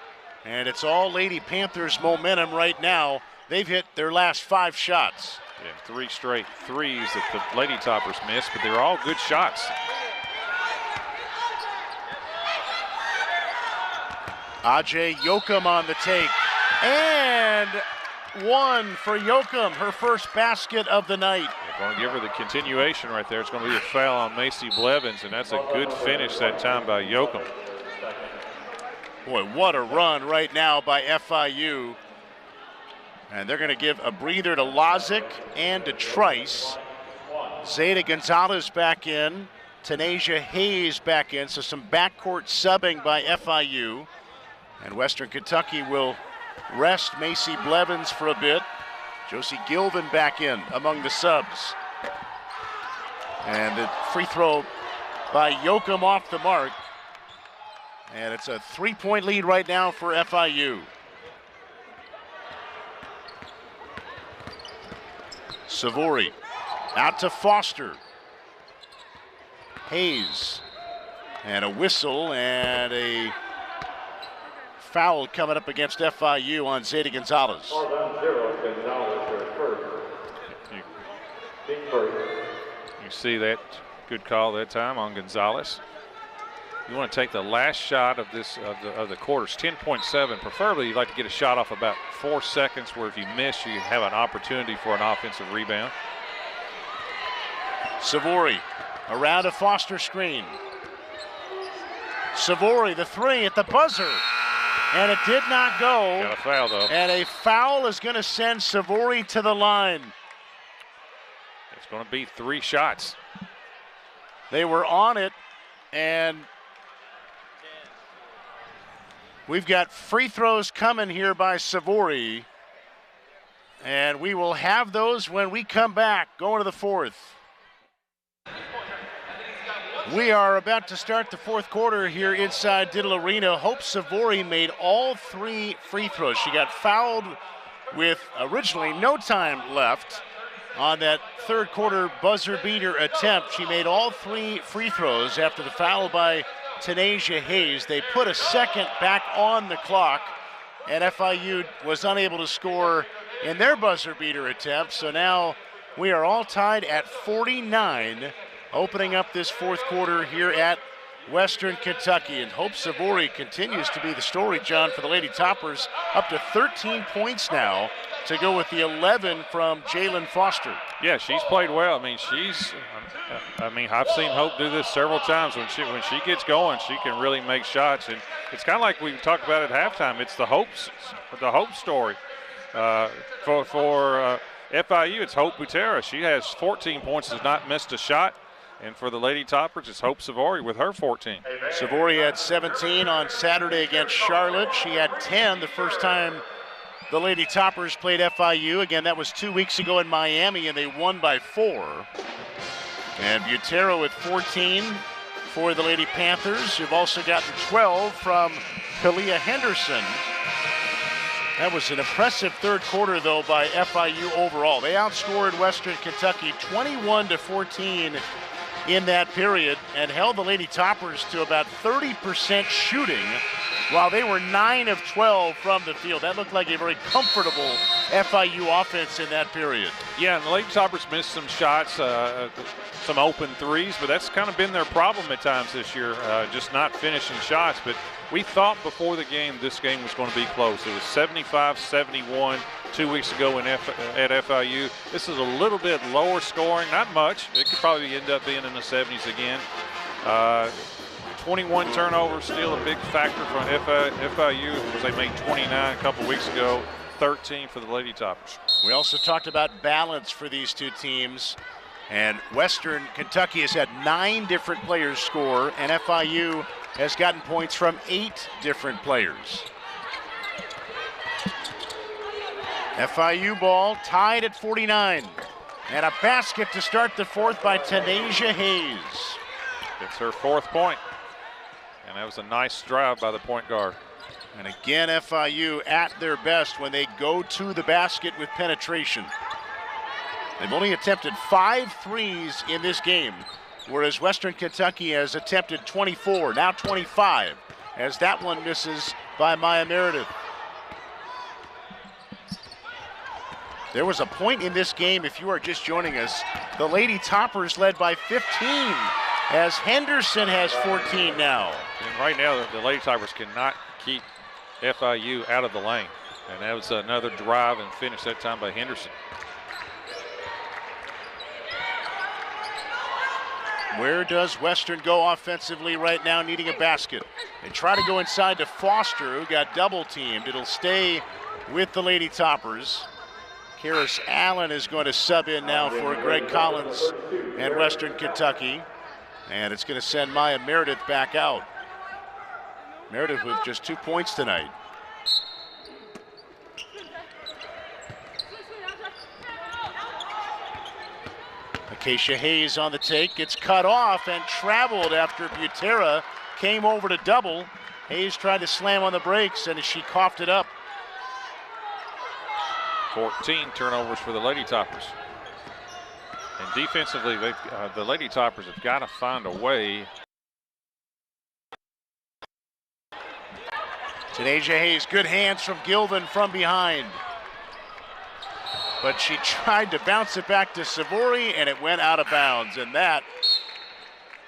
and it's all Lady Panthers momentum right now. They've hit their last 5 shots. Yeah, 3 straight threes that the Lady Toppers missed, but they're all good shots. Ajay Yoakum on the take, and 1 for Yoakum, her first basket of the night. They're going to give her the continuation right there. It's going to be a foul on Macy Blevins, and that's a good finish that time by Yoakum. Boy, what a run right now by FIU. And they're going to give a breather to Lozic and to Trice. Zeta Gonzalez back in. Tanasia Hayes back in. So some backcourt subbing by FIU. And Western Kentucky will rest Macy Blevins for a bit. Josie Gilvin back in among the subs. And the free throw by Yoakum off the mark. And it's a 3-point lead right now for FIU. Savory out to Foster. Hayes. And a whistle and a foul coming up against FIU on Zeta Gonzalez. You see that good call that time on Gonzalez. You want to take the last shot of this of the quarters, 10.7. Preferably, you'd like to get a shot off about 4 seconds, where if you miss, you have an opportunity for an offensive rebound. Savory around a Foster screen. Savory, the 3 at the buzzer, and it did not go. Got a foul though. And a foul is going to send Savory to the line. It's going to be 3 shots. They were on it, and we've got free throws coming here by Savory, and we will have those when we come back, going to the 4th. We are about to start the 4th quarter here inside Diddle Arena. Hope Savory made all 3 free throws. She got fouled with originally no time left on that 3rd quarter buzzer beater attempt. She made all 3 free throws after the foul by Tanasia Hayes. They put a second back on the clock, and FIU was unable to score in their buzzer beater attempt. So now we are all tied at 49, opening up this 4th quarter here at Western Kentucky. And Hope Savory continues to be the story, John, for the Lady Toppers, up to 13 points now to go with the 11 from Jalen Foster. Yeah, she's played well. I've seen Hope do this several times. When she gets going, she can really make shots. And it's kind of like we talked about at halftime. It's the hope story. For FIU, it's Hope Butera. She has 14 points, has not missed a shot. And for the Lady Toppers, it's Hope Savory with her 14. Savory had 17 on Saturday against Charlotte. She had 10 the first time the Lady Toppers played FIU. Again, that was 2 weeks ago in Miami, and they won by 4. And Butera with 14 for the Lady Panthers. You've also gotten 12 from Kalia Henderson. That was an impressive third quarter, though, by FIU overall. They outscored Western Kentucky 21-14 in that period and held the Lady Toppers to about 30% shooting, while they were 9 of 12 from the field. That looked like a very comfortable FIU offense in that period. Yeah, and the Lady Toppers missed some shots, some open threes, but that's kind of been their problem at times this year, just not finishing shots. But we thought before the game this game was going to be close. It was 75-71 2 weeks ago at FIU. This is a little bit lower scoring, not much. It could probably end up being in the 70s again. 21 turnovers, still a big factor for FIU, because they made 29 a couple weeks ago, 13 for the Lady Toppers. We also talked about balance for these two teams, and Western Kentucky has had 9 different players score, and FIU has gotten points from 8 different players. FIU ball tied at 49, and a basket to start the fourth by Tanasia Hayes. It's her 4th point. And that was a nice drive by the point guard. And again, FIU at their best when they go to the basket with penetration. They've only attempted 5 threes in this game, whereas Western Kentucky has attempted 24, now 25, as that one misses by Maya Meredith. There was a point in this game, if you are just joining us, the Lady Toppers led by 15, as Henderson has 14 now. And right now, the Lady Toppers cannot keep FIU out of the lane. And that was another drive and finish that time by Henderson. Where does Western go offensively right now, needing a basket? They try to go inside to Foster, who got double teamed. It'll stay with the Lady Toppers. Karis Allen is going to sub in now for Greg Collins and Western Kentucky. And it's going to send Maya Meredith back out. Meredith with just 2 points tonight. Acacia Hayes on the take, gets cut off and traveled after Butera came over to double. Hayes tried to slam on the brakes and she coughed it up. 14 turnovers for the Lady Toppers. And defensively, the Lady Toppers have got to find a way. Tanasia Hayes, good hands from Gilvin from behind. But she tried to bounce it back to Savory, and it went out of bounds. And that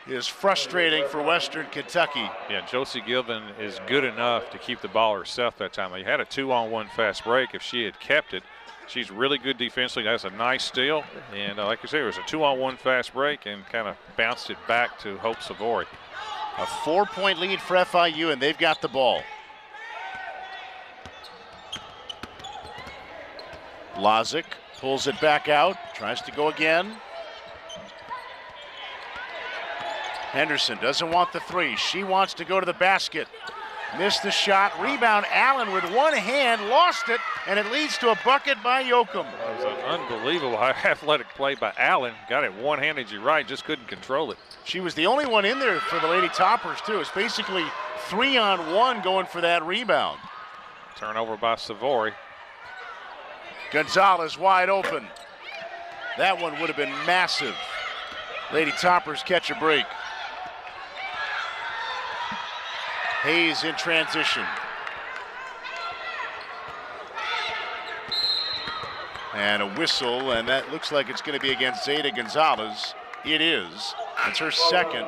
is frustrating for Western Kentucky. Yeah, Josie Gilvin is good enough to keep the ball herself that time. They had a 2-on-1 fast break. If she had kept it, she's really good defensively. That's a nice steal. And like I said, it was a 2-on-1 fast break and kind of bounced it back to Hope Savory. A 4-point lead for FIU, and they've got the ball. Lozic pulls it back out, tries to go again. Henderson doesn't want the three. She wants to go to the basket. Missed the shot. Rebound, Allen with one hand, lost it, and it leads to a bucket by Yoakum. That was an unbelievable athletic play by Allen. Got it one-handed, you're right, just couldn't control it. She was the only one in there for the Lady Toppers, too. It's basically 3-on-1 going for that rebound. Turnover by Savory. Gonzalez wide open. That one would have been massive. Lady Toppers catch a break. Hayes in transition. And a whistle, and that looks like it's going to be against Zeta Gonzalez. It is. It's her second.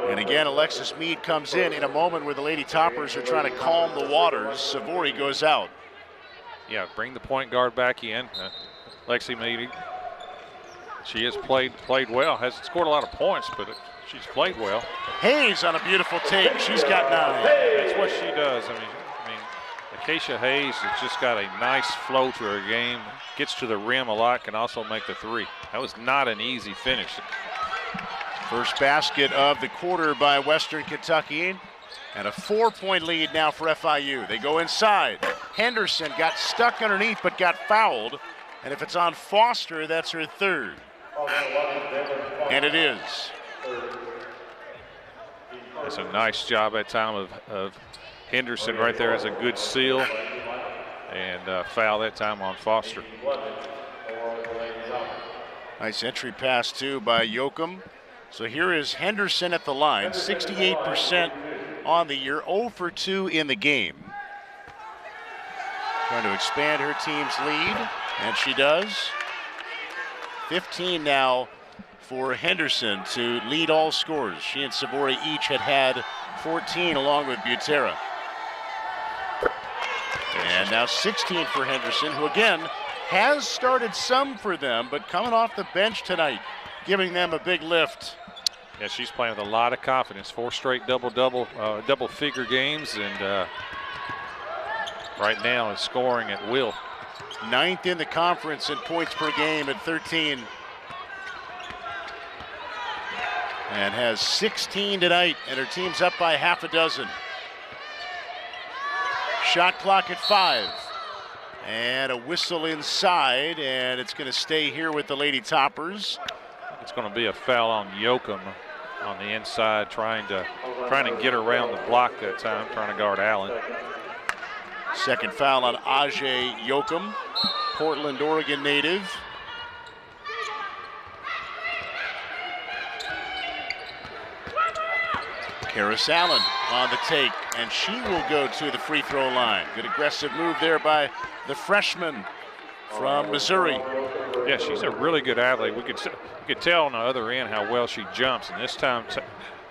And again, Alexis Mead comes in a moment where the Lady Toppers are trying to calm the waters. Savory goes out. Yeah, bring the point guard back in. Lexi Mead, she has played well. Hasn't scored a lot of points, but she's played well. Hayes on a beautiful take. She's got 9. That's what she does. I mean, Acacia Hayes has just got a nice flow to her game. Gets to the rim a lot, can also make the three. That was not an easy finish. First basket of the quarter by Western Kentucky. And a 4-point lead now for FIU. They go inside. Henderson got stuck underneath but got fouled. And if it's on Foster, that's her third. And it is. It's a nice job that time of Henderson right there as a good seal. and foul that time on Foster. Nice entry pass, too, by Yoakum. So here is Henderson at the line, 68% on the year, 0 for 2 in the game. Trying to expand her team's lead, and she does. 15 now for Henderson to lead all scorers. She and Savory each had 14 along with Butera. And now 16 for Henderson, who again has started some for them, but coming off the bench tonight, giving them a big lift. Yeah, she's playing with a lot of confidence. 4 straight double-figure games, and right now is scoring at will. 9th in the conference in points per game at 13. And has 16 tonight, and her team's up by half a dozen. Shot clock at 5. And a whistle inside, and it's going to stay here with the Lady Toppers. It's going to be a foul on Yoakum on the inside, trying to get around the block that time, trying to guard Allen. Second foul on Ajay Yoakum, Portland, Oregon native. Karis Allen on the take, and she will go to the free throw line. Good aggressive move there by the freshman from Missouri. Yeah, she's a really good athlete. We could tell on the other end how well she jumps, and this time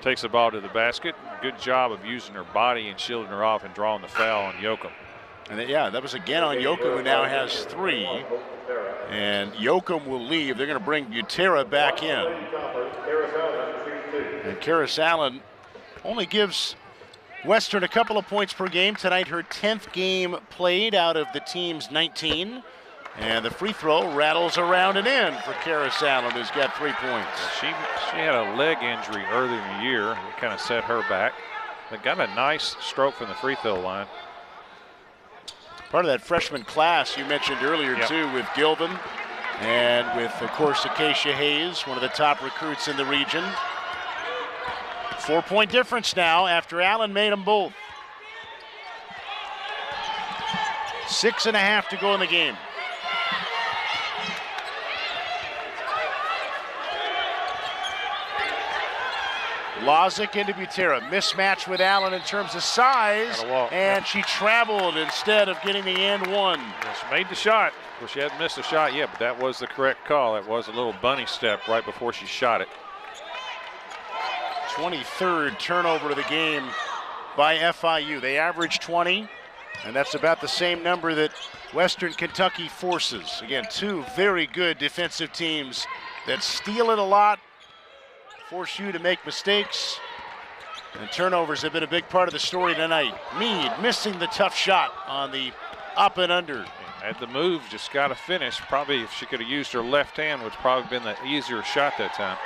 takes the ball to the basket. Good job of using her body and shielding her off and drawing the foul on Yoakum. And yeah, that was again on Yoakum, who now has 3. And Yoakum will leave. They're going to bring Butera back in. And Karis Allen only gives Western a couple of points per game. Tonight, her 10th game played out of the team's 19. And the free throw rattles around and in for Karis Allen, who's got 3 points. She had a leg injury earlier in the year. It kind of set her back. But got a nice stroke from the free throw line. Part of that freshman class you mentioned earlier, too, with Gilvin and with, of course, Acacia Hayes, one of the top recruits in the region. 4-point difference now after Allen made them both. 6.5 to go in the game. Lozic into Butera. Mismatch with Allen in terms of size, and she traveled instead of getting the and one. Well, she made the shot. Well, she hadn't missed a shot yet, but that was the correct call. That was a little bunny step right before she shot it. 23rd turnover of the game by FIU. They average 20, and that's about the same number that Western Kentucky forces. Again, 2 very good defensive teams that steal it a lot, force you to make mistakes, and turnovers have been a big part of the story tonight. Meade missing the tough shot on the up and under. Had the move, just got to finish. Probably if she could have used her left hand, would probably been the easier shot that time.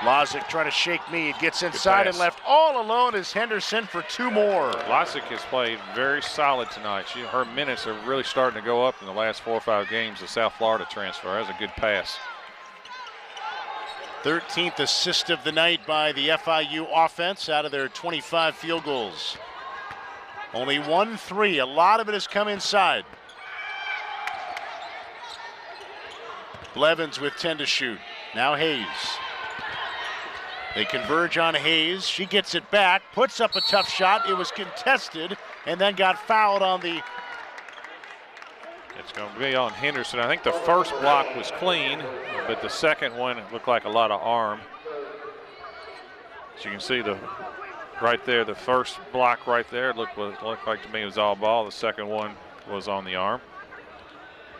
Lozic trying to shake Meade, gets inside and left all alone is Henderson for 2 more. Lozic has played very solid tonight. Her minutes are really starting to go up in the last 4 or 5 games. The South Florida transfer. That was a good pass. 13th assist of the night by the FIU offense out of their 25 field goals. Only 1 3. A lot of it has come inside. Blevins with 10 to shoot. Now Hayes. They converge on Hayes. She gets it back, puts up a tough shot. It was contested and then got fouled on the... It's going to be on Henderson. I think the first block was clean, but the second one, it looked like a lot of arm. As you can see right there, the first block right there, it looked like to me it was all ball. The second one was on the arm.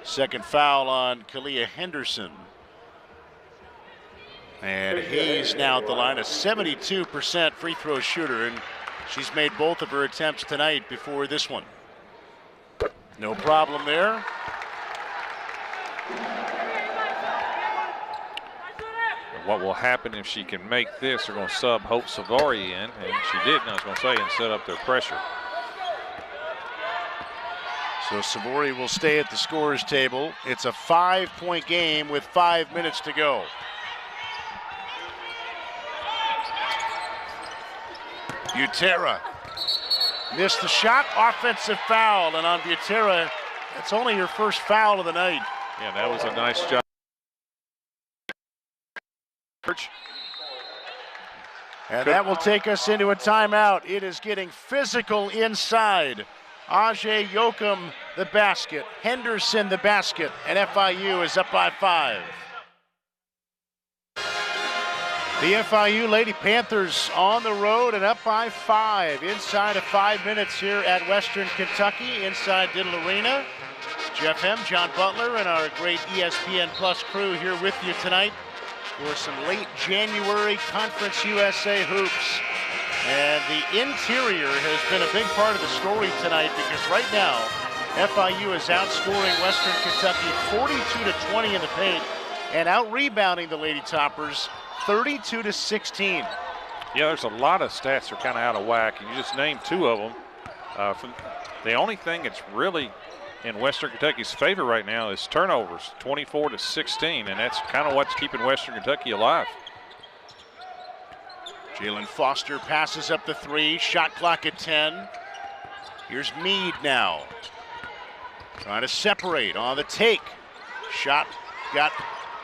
Second foul on Kalia Henderson. And Hayes now at the line, a 72% free throw shooter, and she's made both of her attempts tonight before this one. No problem there. What will happen if she can make this? They're going to sub Hope Savory in, and she didn't, I was going to say, and set up their pressure. So Savory will stay at the scorer's table. It's a 5-point game with 5 minutes to go. Butera missed the shot, offensive foul, and on Butera, that's only your first foul of the night. Yeah, that was a nice job. And that will take us into a timeout. It is getting physical inside. Ajay Yoakum the basket, Henderson the basket, and FIU is up by 5. The FIU Lady Panthers on the road and up by 5. Inside of 5 minutes here at Western Kentucky, inside Diddle Arena. Jeff M., John Butler, and our great ESPN Plus crew here with you tonight for some late January Conference USA hoops. And the interior has been a big part of the story tonight because right now, FIU is outscoring Western Kentucky 42-20 in the paint and out-rebounding the Lady Toppers 32-16. Yeah, there's a lot of stats that are kind of out of whack, and you just named 2 of them. The only thing that's really in Western Kentucky's favor right now is turnovers, 24-16, and that's kind of what's keeping Western Kentucky alive. Jalen Foster passes up the 3, shot clock at 10. Here's Meade now. Trying to separate on the take. Shot got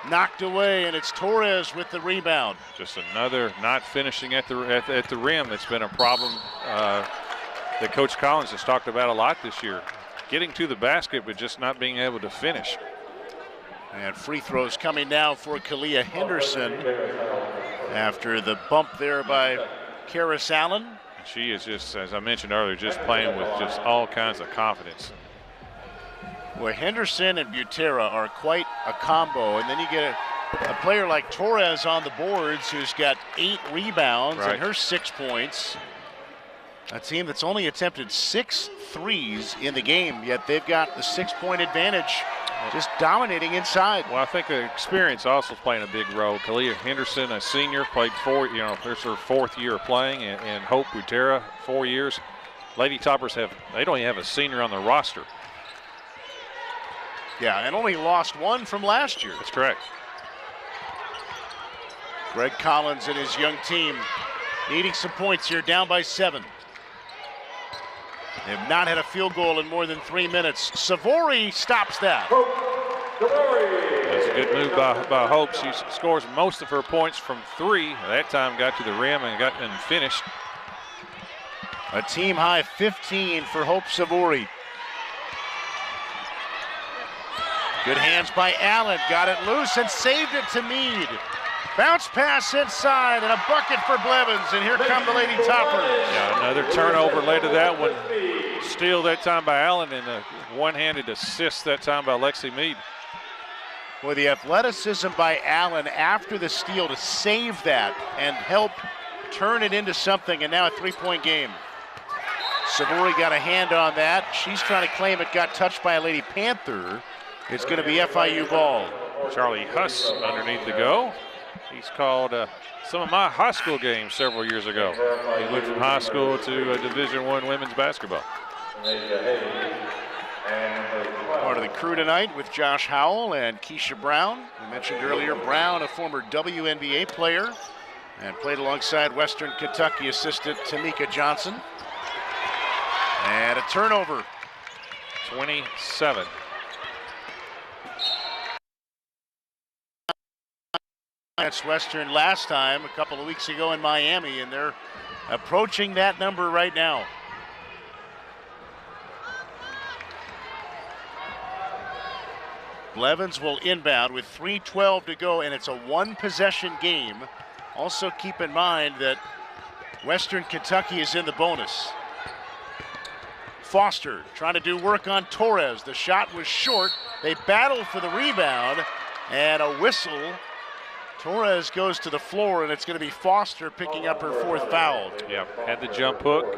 knocked away, and it's Torres with the rebound. Just another not finishing at the rim that's been a problem that Coach Collins has talked about a lot this year. Getting to the basket, but just not being able to finish. And free throws coming now for Kalia Henderson after the bump there by Karis Allen. She is just, as I mentioned earlier, just playing with just all kinds of confidence. Well, Henderson and Butera are quite a combo, and then you get a player like Torres on the boards who's got 8 rebounds and her 6 points. A team that's only attempted 6 threes in the game, yet they've got the 6-point advantage, just dominating inside. Well, I think the experience also is playing a big role. Kalia Henderson, a senior, played 4, there's her 4th year of playing, and Hope Butera, 4 years. Lady Toppers they don't even have a senior on their roster. Yeah, and only lost 1 from last year. That's correct. Greg Collins and his young team needing some points here, down by 7. They have not had a field goal in more than 3 minutes. Savory stops that. That's a good move by Hope. She scores most of her points from 3. That time got to the rim and finished. A team high 15 for Hope Savory. Good hands by Allen, got it loose and saved it to Meade. Bounce pass inside and a bucket for Blevins, and here come the Lady Toppers. Yeah, another turnover led to that one. Steal that time by Allen, and a one-handed assist that time by Lexi Meade. Well, the athleticism by Allen after the steal to save that and help turn it into something, and now a 3-point game. Savory got a hand on that. She's trying to claim it got touched by a Lady Panther. It's going to be FIU ball. Charlie Huss underneath the go. He's called some of my high school games several years ago. He went from high school to Division I women's basketball. Part of the crew tonight with Josh Howell and Keisha Brown. We mentioned earlier, Brown, a former WNBA player, and played alongside Western Kentucky assistant Tamika Johnson. And a turnover. 27. That's Western last time, a couple of weeks ago in Miami, and they're approaching that number right now. Blevins will inbound with 3:12 to go, and it's a 1-possession game. Also keep in mind that Western Kentucky is in the bonus. Foster trying to do work on Torres. The shot was short. They battled for the rebound, and a whistle. Torres goes to the floor, and it's going to be Foster picking up her 4th foul. Yeah, had the jump hook,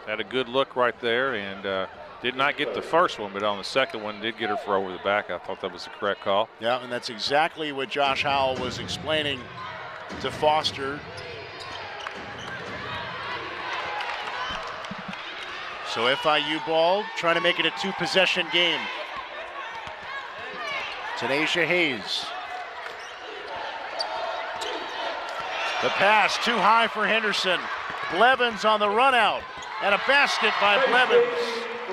had a good look right there, and did not get the first one, but on the second one did get her for over the back. I thought that was the correct call. Yeah, and that's exactly what Josh Howell was explaining to Foster. So FIU ball, trying to make it a 2-possession game. Tanasia Hayes. The pass too high for Henderson. Blevins on the run out, and a basket by Blevins.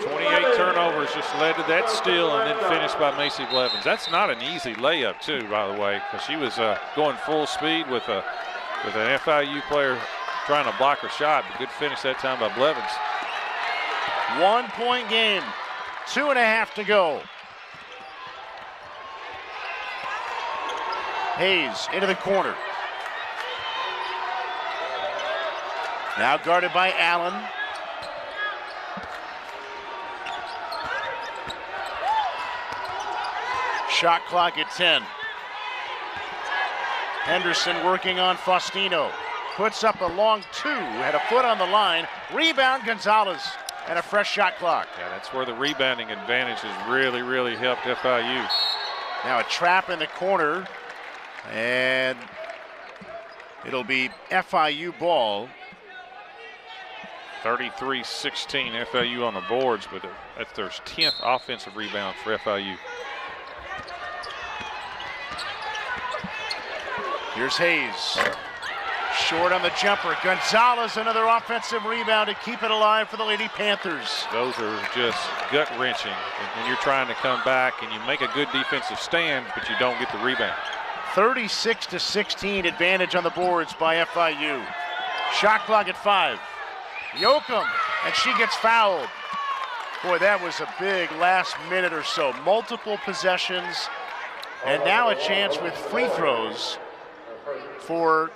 28 turnovers just led to that steal and then finished by Macy Blevins. That's not an easy layup, too, by the way, because she was going full speed with an FIU player trying to block her shot, but good finish that time by Blevins. 1 point game, 2.5 to go. Hayes into the corner. Now guarded by Allen. Shot clock at 10. Henderson working on Faustino. Puts up a long 2, had a foot on the line. Rebound Gonzalez, and a fresh shot clock. Yeah, that's where the rebounding advantage has really, really helped FIU. Now a trap in the corner, and it'll be FIU ball. 33-16 FIU on the boards, but that's their 10th offensive rebound for FIU. Here's Hayes. Short on the jumper. Gonzalez, another offensive rebound to keep it alive for the Lady Panthers. Those are just gut-wrenching when you're trying to come back and you make a good defensive stand, but you don't get the rebound. 36-16 advantage on the boards by FIU. Shot clock at 5. Yoakum, and she gets fouled. Boy, that was a big last minute or so. Multiple possessions, and now a chance with free throws for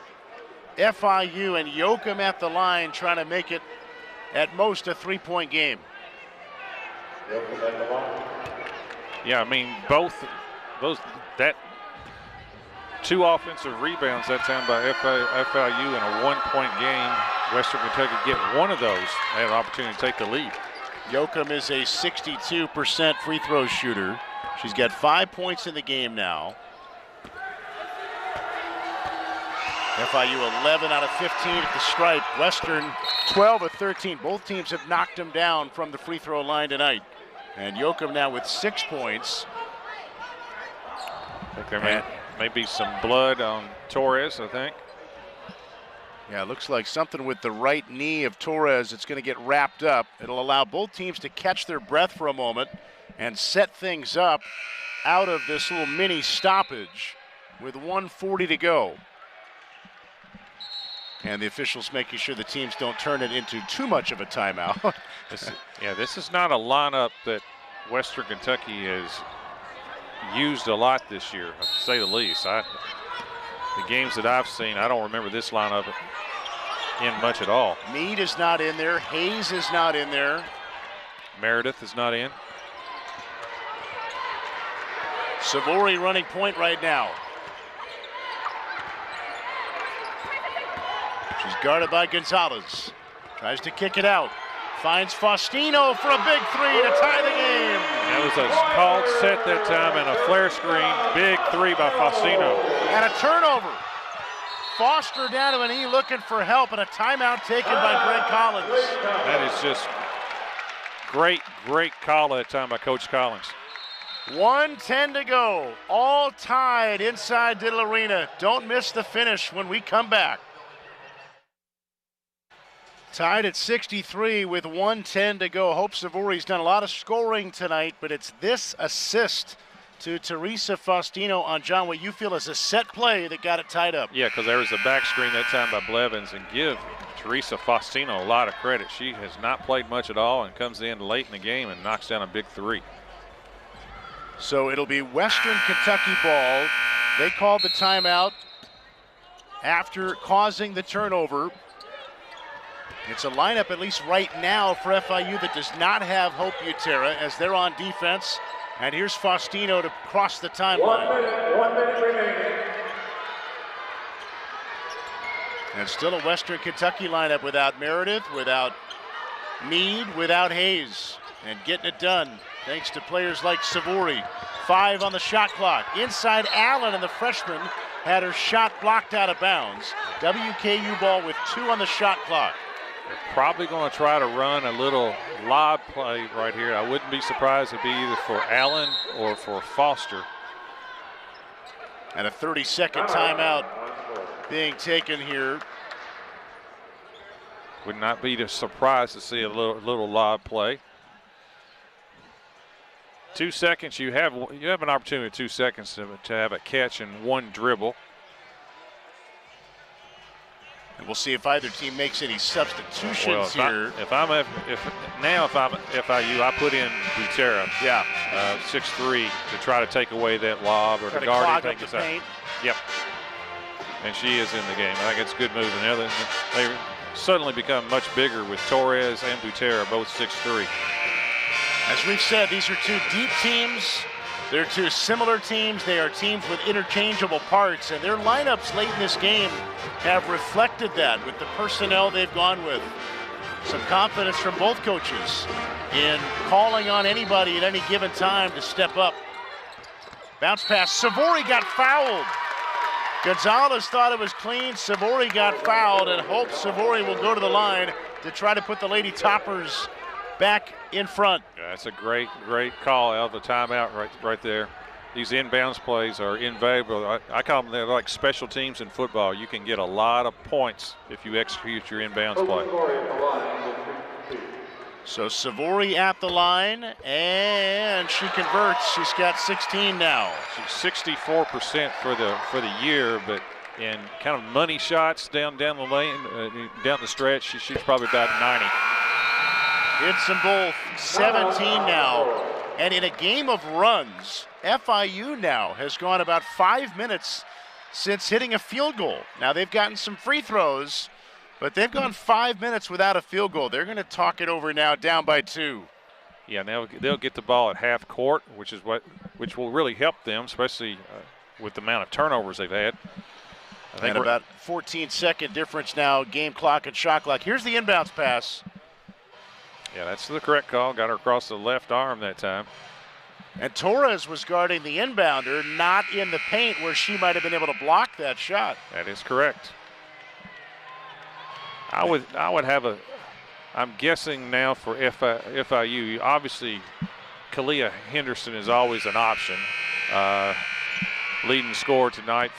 FIU, and Yoakum at the line trying to make it at most a 3-point game. Yeah, I mean, that 2 offensive rebounds that time by FIU in a 1-point game. Western Kentucky get one of those. They have an opportunity to take the lead. Yoakum is a 62% free throw shooter. She's got 5 points in the game now. FIU 11 out of 15 at the stripe. Western 12 of 13. Both teams have knocked them down from the free throw line tonight. And Yoakum now with 6 points. I think there may be some blood on Torres, I think. Yeah, it looks like something with the right knee of Torres. It's going to get wrapped up. It'll allow both teams to catch their breath for a moment and set things up out of this little mini stoppage with 1:40 to go. And the officials making sure the teams don't turn it into too much of a timeout. This is not a lineup that Western Kentucky has used a lot this year, to say the least. The games that I've seen, I don't remember this lineup in much at all. Meade is not in there. Hayes is not in there. Meredith is not in. Savory running point right now. She's guarded by Gonzalez. Tries to kick it out. Finds Faustino for a big 3 to tie the game. That was a called set that time and a flare screen. Big 3 by Faustino. And a turnover. Foster down to a knee looking for help, and a timeout taken by Greg Collins. That is just great call that time by Coach Collins. 1:10 to go. All tied inside Diddle Arena. Don't miss the finish when we come back. Tied at 63 with 1:10 to go. Hope Savory's done a lot of scoring tonight, but it's this assist to Teresa Faustino on John, what you feel is a set play that got it tied up. Yeah, because there was a back screen that time by Blevins, and give Teresa Faustino a lot of credit. She has not played much at all and comes in late in the game and knocks down a big 3. So it'll be Western Kentucky ball. They called the timeout after causing the turnover. It's a lineup, at least right now, for FIU that does not have Hope Butera as they're on defense. And here's Faustino to cross the timeline. 1 minute remaining. And still a Western Kentucky lineup without Meredith, without Meade, without Hayes. And getting it done thanks to players like Savory. 5 on the shot clock. Inside Allen, and the freshman had her shot blocked out of bounds. WKU ball with 2 on the shot clock. They're probably going to try to run a little lob play right here. I wouldn't be surprised if it be either for Allen or for Foster. And a 30-second timeout being taken here Would not be surprised to see a little lob play. 2 seconds. You have an opportunity in 2 seconds to have a catch and one dribble. And we'll see if either team makes any substitutions here. If I'm FIU, I put in Butera. Yeah. 6'3" to try to take away that lob or to guard anything. Yep. And she is in the game. I think it's a good move. And they suddenly become much bigger with Torres and Butera, both 6'3". As we've said, these are two deep teams. They're two similar teams. They are teams with interchangeable parts, and their lineups late in this game have reflected that with the personnel they've gone with. Some confidence from both coaches in calling on anybody at any given time to step up. Bounce pass. Savory got fouled. Gonzalez thought it was clean. Savory got fouled, and hopes Savory will go to the line to try to put the Lady Toppers back in front. Yeah, that's a great call out of the timeout right there. These inbounds plays are invaluable. I call them, they're like special teams in football. You can get a lot of points if you execute your inbounds play. So Savory at the line, and she converts. She's got 16 now. She's 64% for the year, but in kind of money shots down the lane, down the stretch, she's probably about 90. Hits them both, 17 now. And in a game of runs, FIU now has gone about 5 minutes since hitting a field goal. Now they've gotten some free throws, but they've gone 5 minutes without a field goal. They're going to talk it over now, down by 2. Yeah, now they'll get the ball at half court, which will really help them, especially with the amount of turnovers they've had. I think about 14-second difference now, game clock and shot clock. Here's the inbounds pass. Yeah, that's the correct call. Got her across the left arm that time. And Torres was guarding the inbounder, not in the paint where she might have been able to block that shot. That is correct. I would have I'm guessing now for FIU, obviously Kalia Henderson is always an option. Leading scorer tonight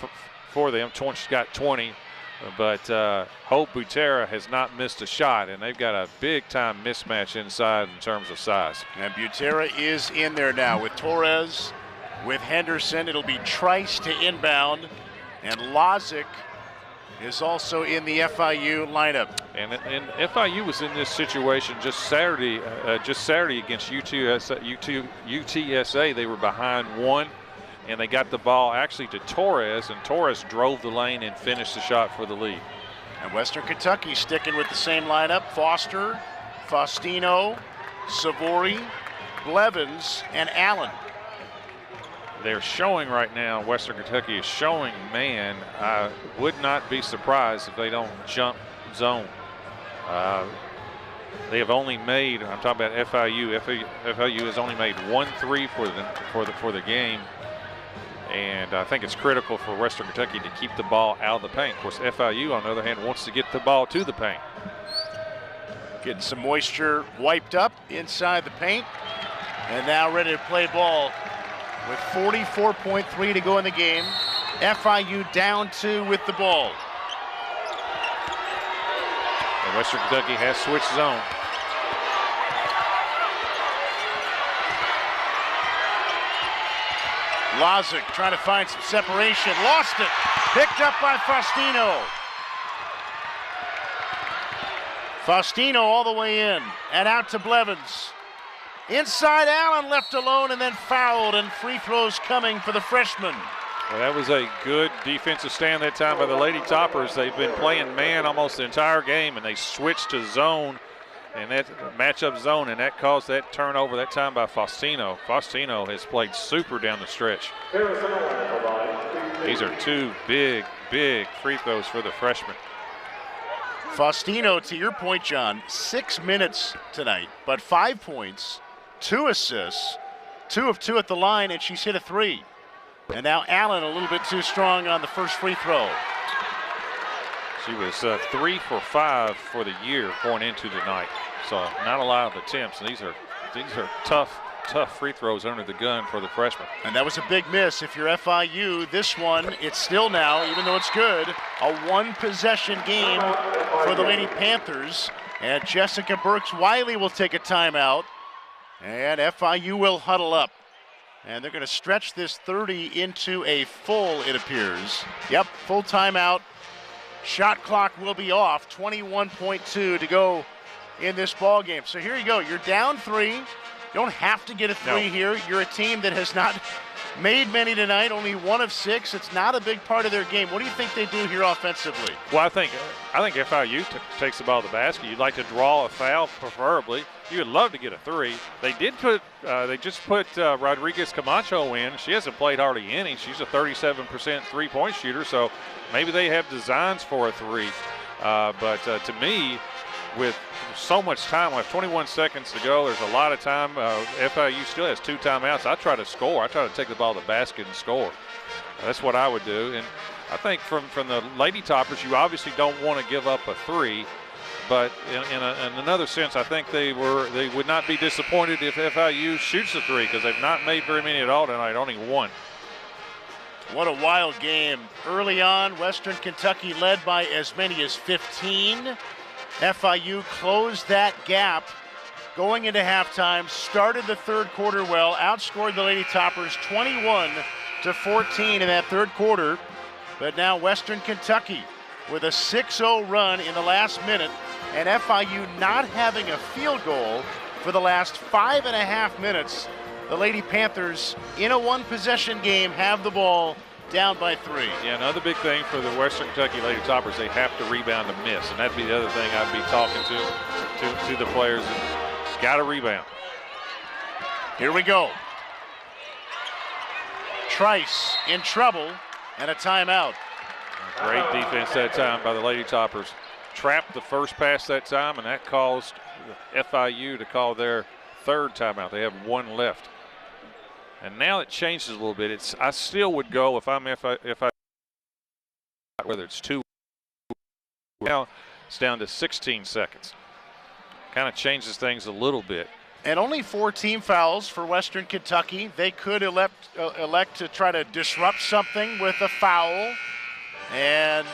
for them. She's got 20. But Hope Butera has not missed a shot, and they've got a big-time mismatch inside in terms of size. And Butera is in there now with Torres, with Henderson. It'll be Trice to inbound, and Lozic is also in the FIU lineup. And FIU was in this situation just Saturday against UTSA. They were behind 1. And they got the ball actually to Torres, and Torres drove the lane and finished the shot for the lead. And Western Kentucky sticking with the same lineup. Foster, Faustino, Savory, Blevins, and Allen. They're showing right now, Western Kentucky is showing man. I would not be surprised if they don't jump zone. They have only made, I'm talking about FIU. FIU has only made 1 3 for the game. And I think it's critical for Western Kentucky to keep the ball out of the paint. Of course, FIU, on the other hand, wants to get the ball to the paint. Getting some moisture wiped up inside the paint. And now ready to play ball with 44.3 to go in the game. FIU down 2 with the ball. And Western Kentucky has switched zone. Lozic trying to find some separation, lost it, picked up by Faustino. Faustino all the way in and out to Blevins. Inside Allen, left alone and then fouled, and free throws coming for the freshman. Well, that was a good defensive stand that time by the Lady Toppers. They've been playing man almost the entire game, and they switched to zone. And that matchup zone, and that caused that turnover that time by Faustino. Faustino has played super down the stretch. These are 2 big free throws for the freshman. Faustino, to your point, John, 6 minutes tonight, but 5 points, 2 assists, 2 of 2 at the line, and she's hit a 3. And now Allen a little bit too strong on the first free throw. She was 3 for 5 for the year going into the night. So not a lot of attempts. These are tough tough free throws under the gun for the freshman. And that was a big miss. If you're FIU, this one, it's still now, even though it's good, a one-possession game for the Lady Panthers. And Jessica Burks-Wiley will take a timeout. And FIU will huddle up. And they're going to stretch this 30 into a full, it appears. Yep, full timeout. Shot clock will be off. 21.2 to go in this ball game. So here you go. You're down 3. You don't have to get a 3 here. You're a team that has not made many tonight, only 1 of 6. It's not a big part of their game. What do you think they do here offensively? Well, I think FIU takes the ball to the basket. You'd like to draw a foul, preferably. You would love to get a 3. They just put Rodriguez Camacho in. She hasn't played hardly any. She's a 37% three-point shooter, so maybe they have designs for a 3. But to me, with so much time left, 21 seconds to go, there's a lot of time. FIU still has 2 timeouts. I try to score. I try to take the ball to the basket and score. That's what I would do. And I think from the Lady Toppers, you obviously don't want to give up a 3. But in another sense, I think they would not be disappointed if FIU shoots a 3, because they've not made very many at all tonight, only 1. What a wild game. Early on, Western Kentucky led by as many as 15. FIU closed that gap going into halftime, started the third quarter well, outscored the Lady Toppers 21-14 in that third quarter. But now Western Kentucky with a 6-0 run in the last minute, and FIU not having a field goal for the last 5.5 minutes. The Lady Panthers, in a one-possession game, have the ball down by 3. Yeah, another big thing for the Western Kentucky Lady Toppers, they have to rebound and miss, and that'd be the other thing I'd be talking to the players. Got to rebound. Here we go. Trice in trouble and a timeout. Great defense that time by the Lady Toppers. Trapped the first pass that time, and that caused FIU to call their 3rd timeout. They have 1 left. And now it changes a little bit. I still would go if I whether it's 2. Now it's down to 16 seconds. Kind of changes things a little bit. And only 4 team fouls for Western Kentucky. They could elect to try to disrupt something with a foul. And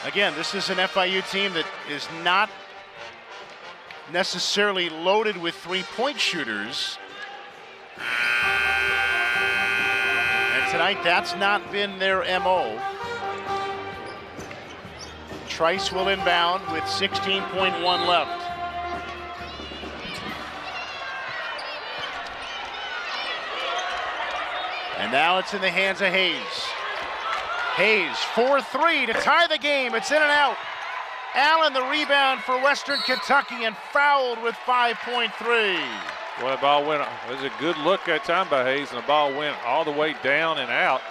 again, this is an FIU team that is not necessarily loaded with three-point shooters. And tonight, that's not been their MO. Trice will inbound with 16.1 left. And now it's in the hands of Hayes. Hayes, 4-3 to tie the game. It's in and out. Allen the rebound for Western Kentucky and fouled with 5.3. Well, the ball went, it was a good look that time by Hayes, and the ball went all the way down and out.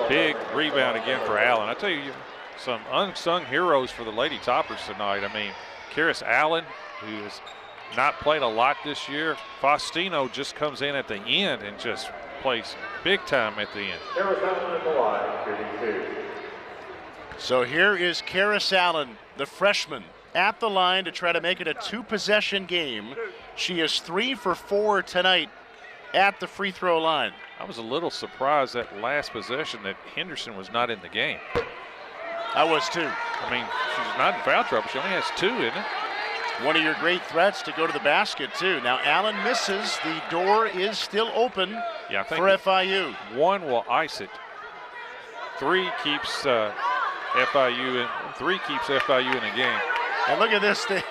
Big rebound again for Allen. I tell you, some unsung heroes for the Lady Toppers tonight. I mean, Karis Allen, who has not played a lot this year. Faustino just comes in at the end and just plays big time at the end. So here is Karis Allen, the freshman, at the line to try to make it a 2-possession game. She is 3 for 4 tonight at the free throw line. I was a little surprised that last possession that Henderson was not in the game. I was too. I mean, she's not in foul trouble. She only has 2, isn't it? One of your great threats to go to the basket, too. Now, Allen misses. The door is still open for FIU. 1 will ice it. 3 keeps FIU in. 3 keeps FIU in the game. And look at this. The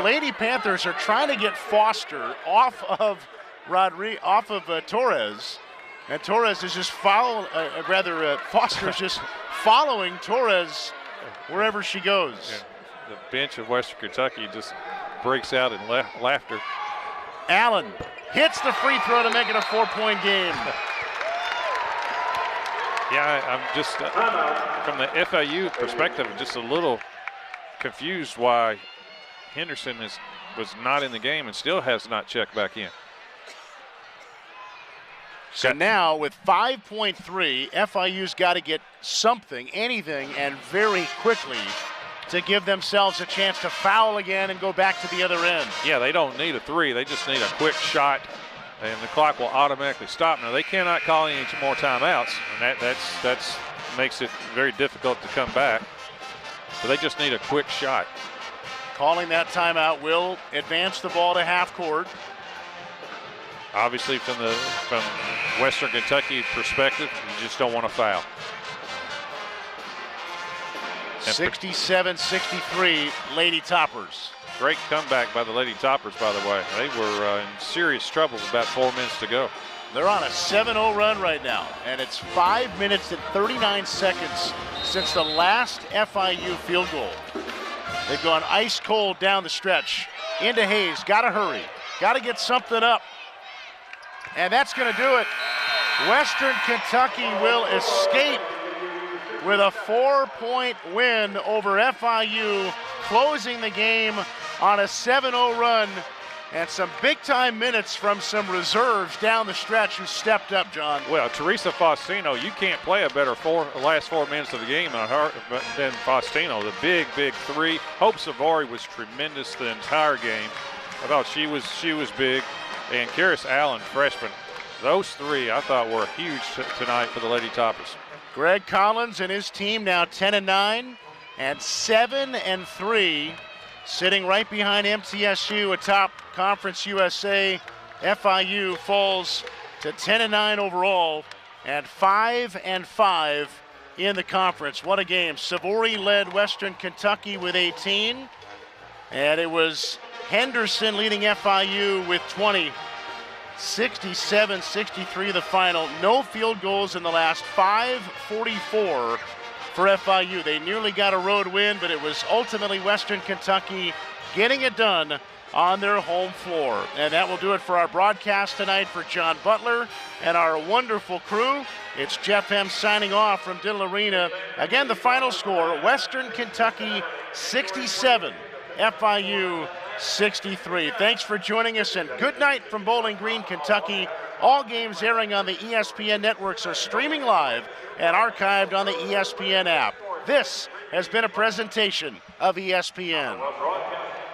Lady Panthers are trying to get Foster off of Torres. And Torres is just Foster is just following Torres wherever she goes. Yeah. The bench of Western Kentucky just breaks out in laughter. Allen hits the free throw to make it a 4-point game. Yeah, I'm just, from the FIU perspective, just a little confused why Henderson was not in the game and still has not checked back in. So now with 5.3, FIU's got to get something, anything, and very quickly to give themselves a chance to foul again and go back to the other end. Yeah, they don't need a three. They just need a quick shot, and the clock will automatically stop. Now, they cannot call any more timeouts, and that's makes it very difficult to come back. But they just need a quick shot. Calling that timeout will advance the ball to half court. Obviously, from Western Kentucky perspective, you just don't want to foul. 67-63, Lady Toppers. Great comeback by the Lady Toppers, by the way. They were in serious trouble with about 4 minutes to go. They're on a 7-0 run right now, and it's 5 minutes and 39 seconds since the last FIU field goal. They've gone ice cold down the stretch. Into Hayes, gotta hurry, gotta get something up. And that's gonna do it. Western Kentucky will escape with a 4-point win over FIU, closing the game on a 7-0 run. And some big-time minutes from some reserves down the stretch who stepped up, John. Well, Teresa Faustino, you can't play a better last 4 minutes of the game than Faustino. The big three. Hope Savory was tremendous the entire game. I thought she was big. And Karis Allen, freshman. Those three, I thought, were huge tonight for the Lady Toppers. Greg Collins and his team now 10-9 and 7-3. Sitting right behind MTSU atop Conference USA. FIU falls to 10-9 overall and 5-5 in the conference. What a game. Savory led Western Kentucky with 18. And it was Henderson leading FIU with 20. 67-63 the final. No field goals in the last 5:44 for FIU. They nearly got a road win, but it was ultimately Western Kentucky getting it done on their home floor. And that will do it for our broadcast tonight. For John Butler and our wonderful crew, it's Jeff Hem signing off from Diddle Arena. Again, the final score, Western Kentucky 67, FIU 63. Thanks for joining us, and good night from Bowling Green, Kentucky. All games airing on the ESPN networks are streaming live and archived on the ESPN app. This has been a presentation of ESPN.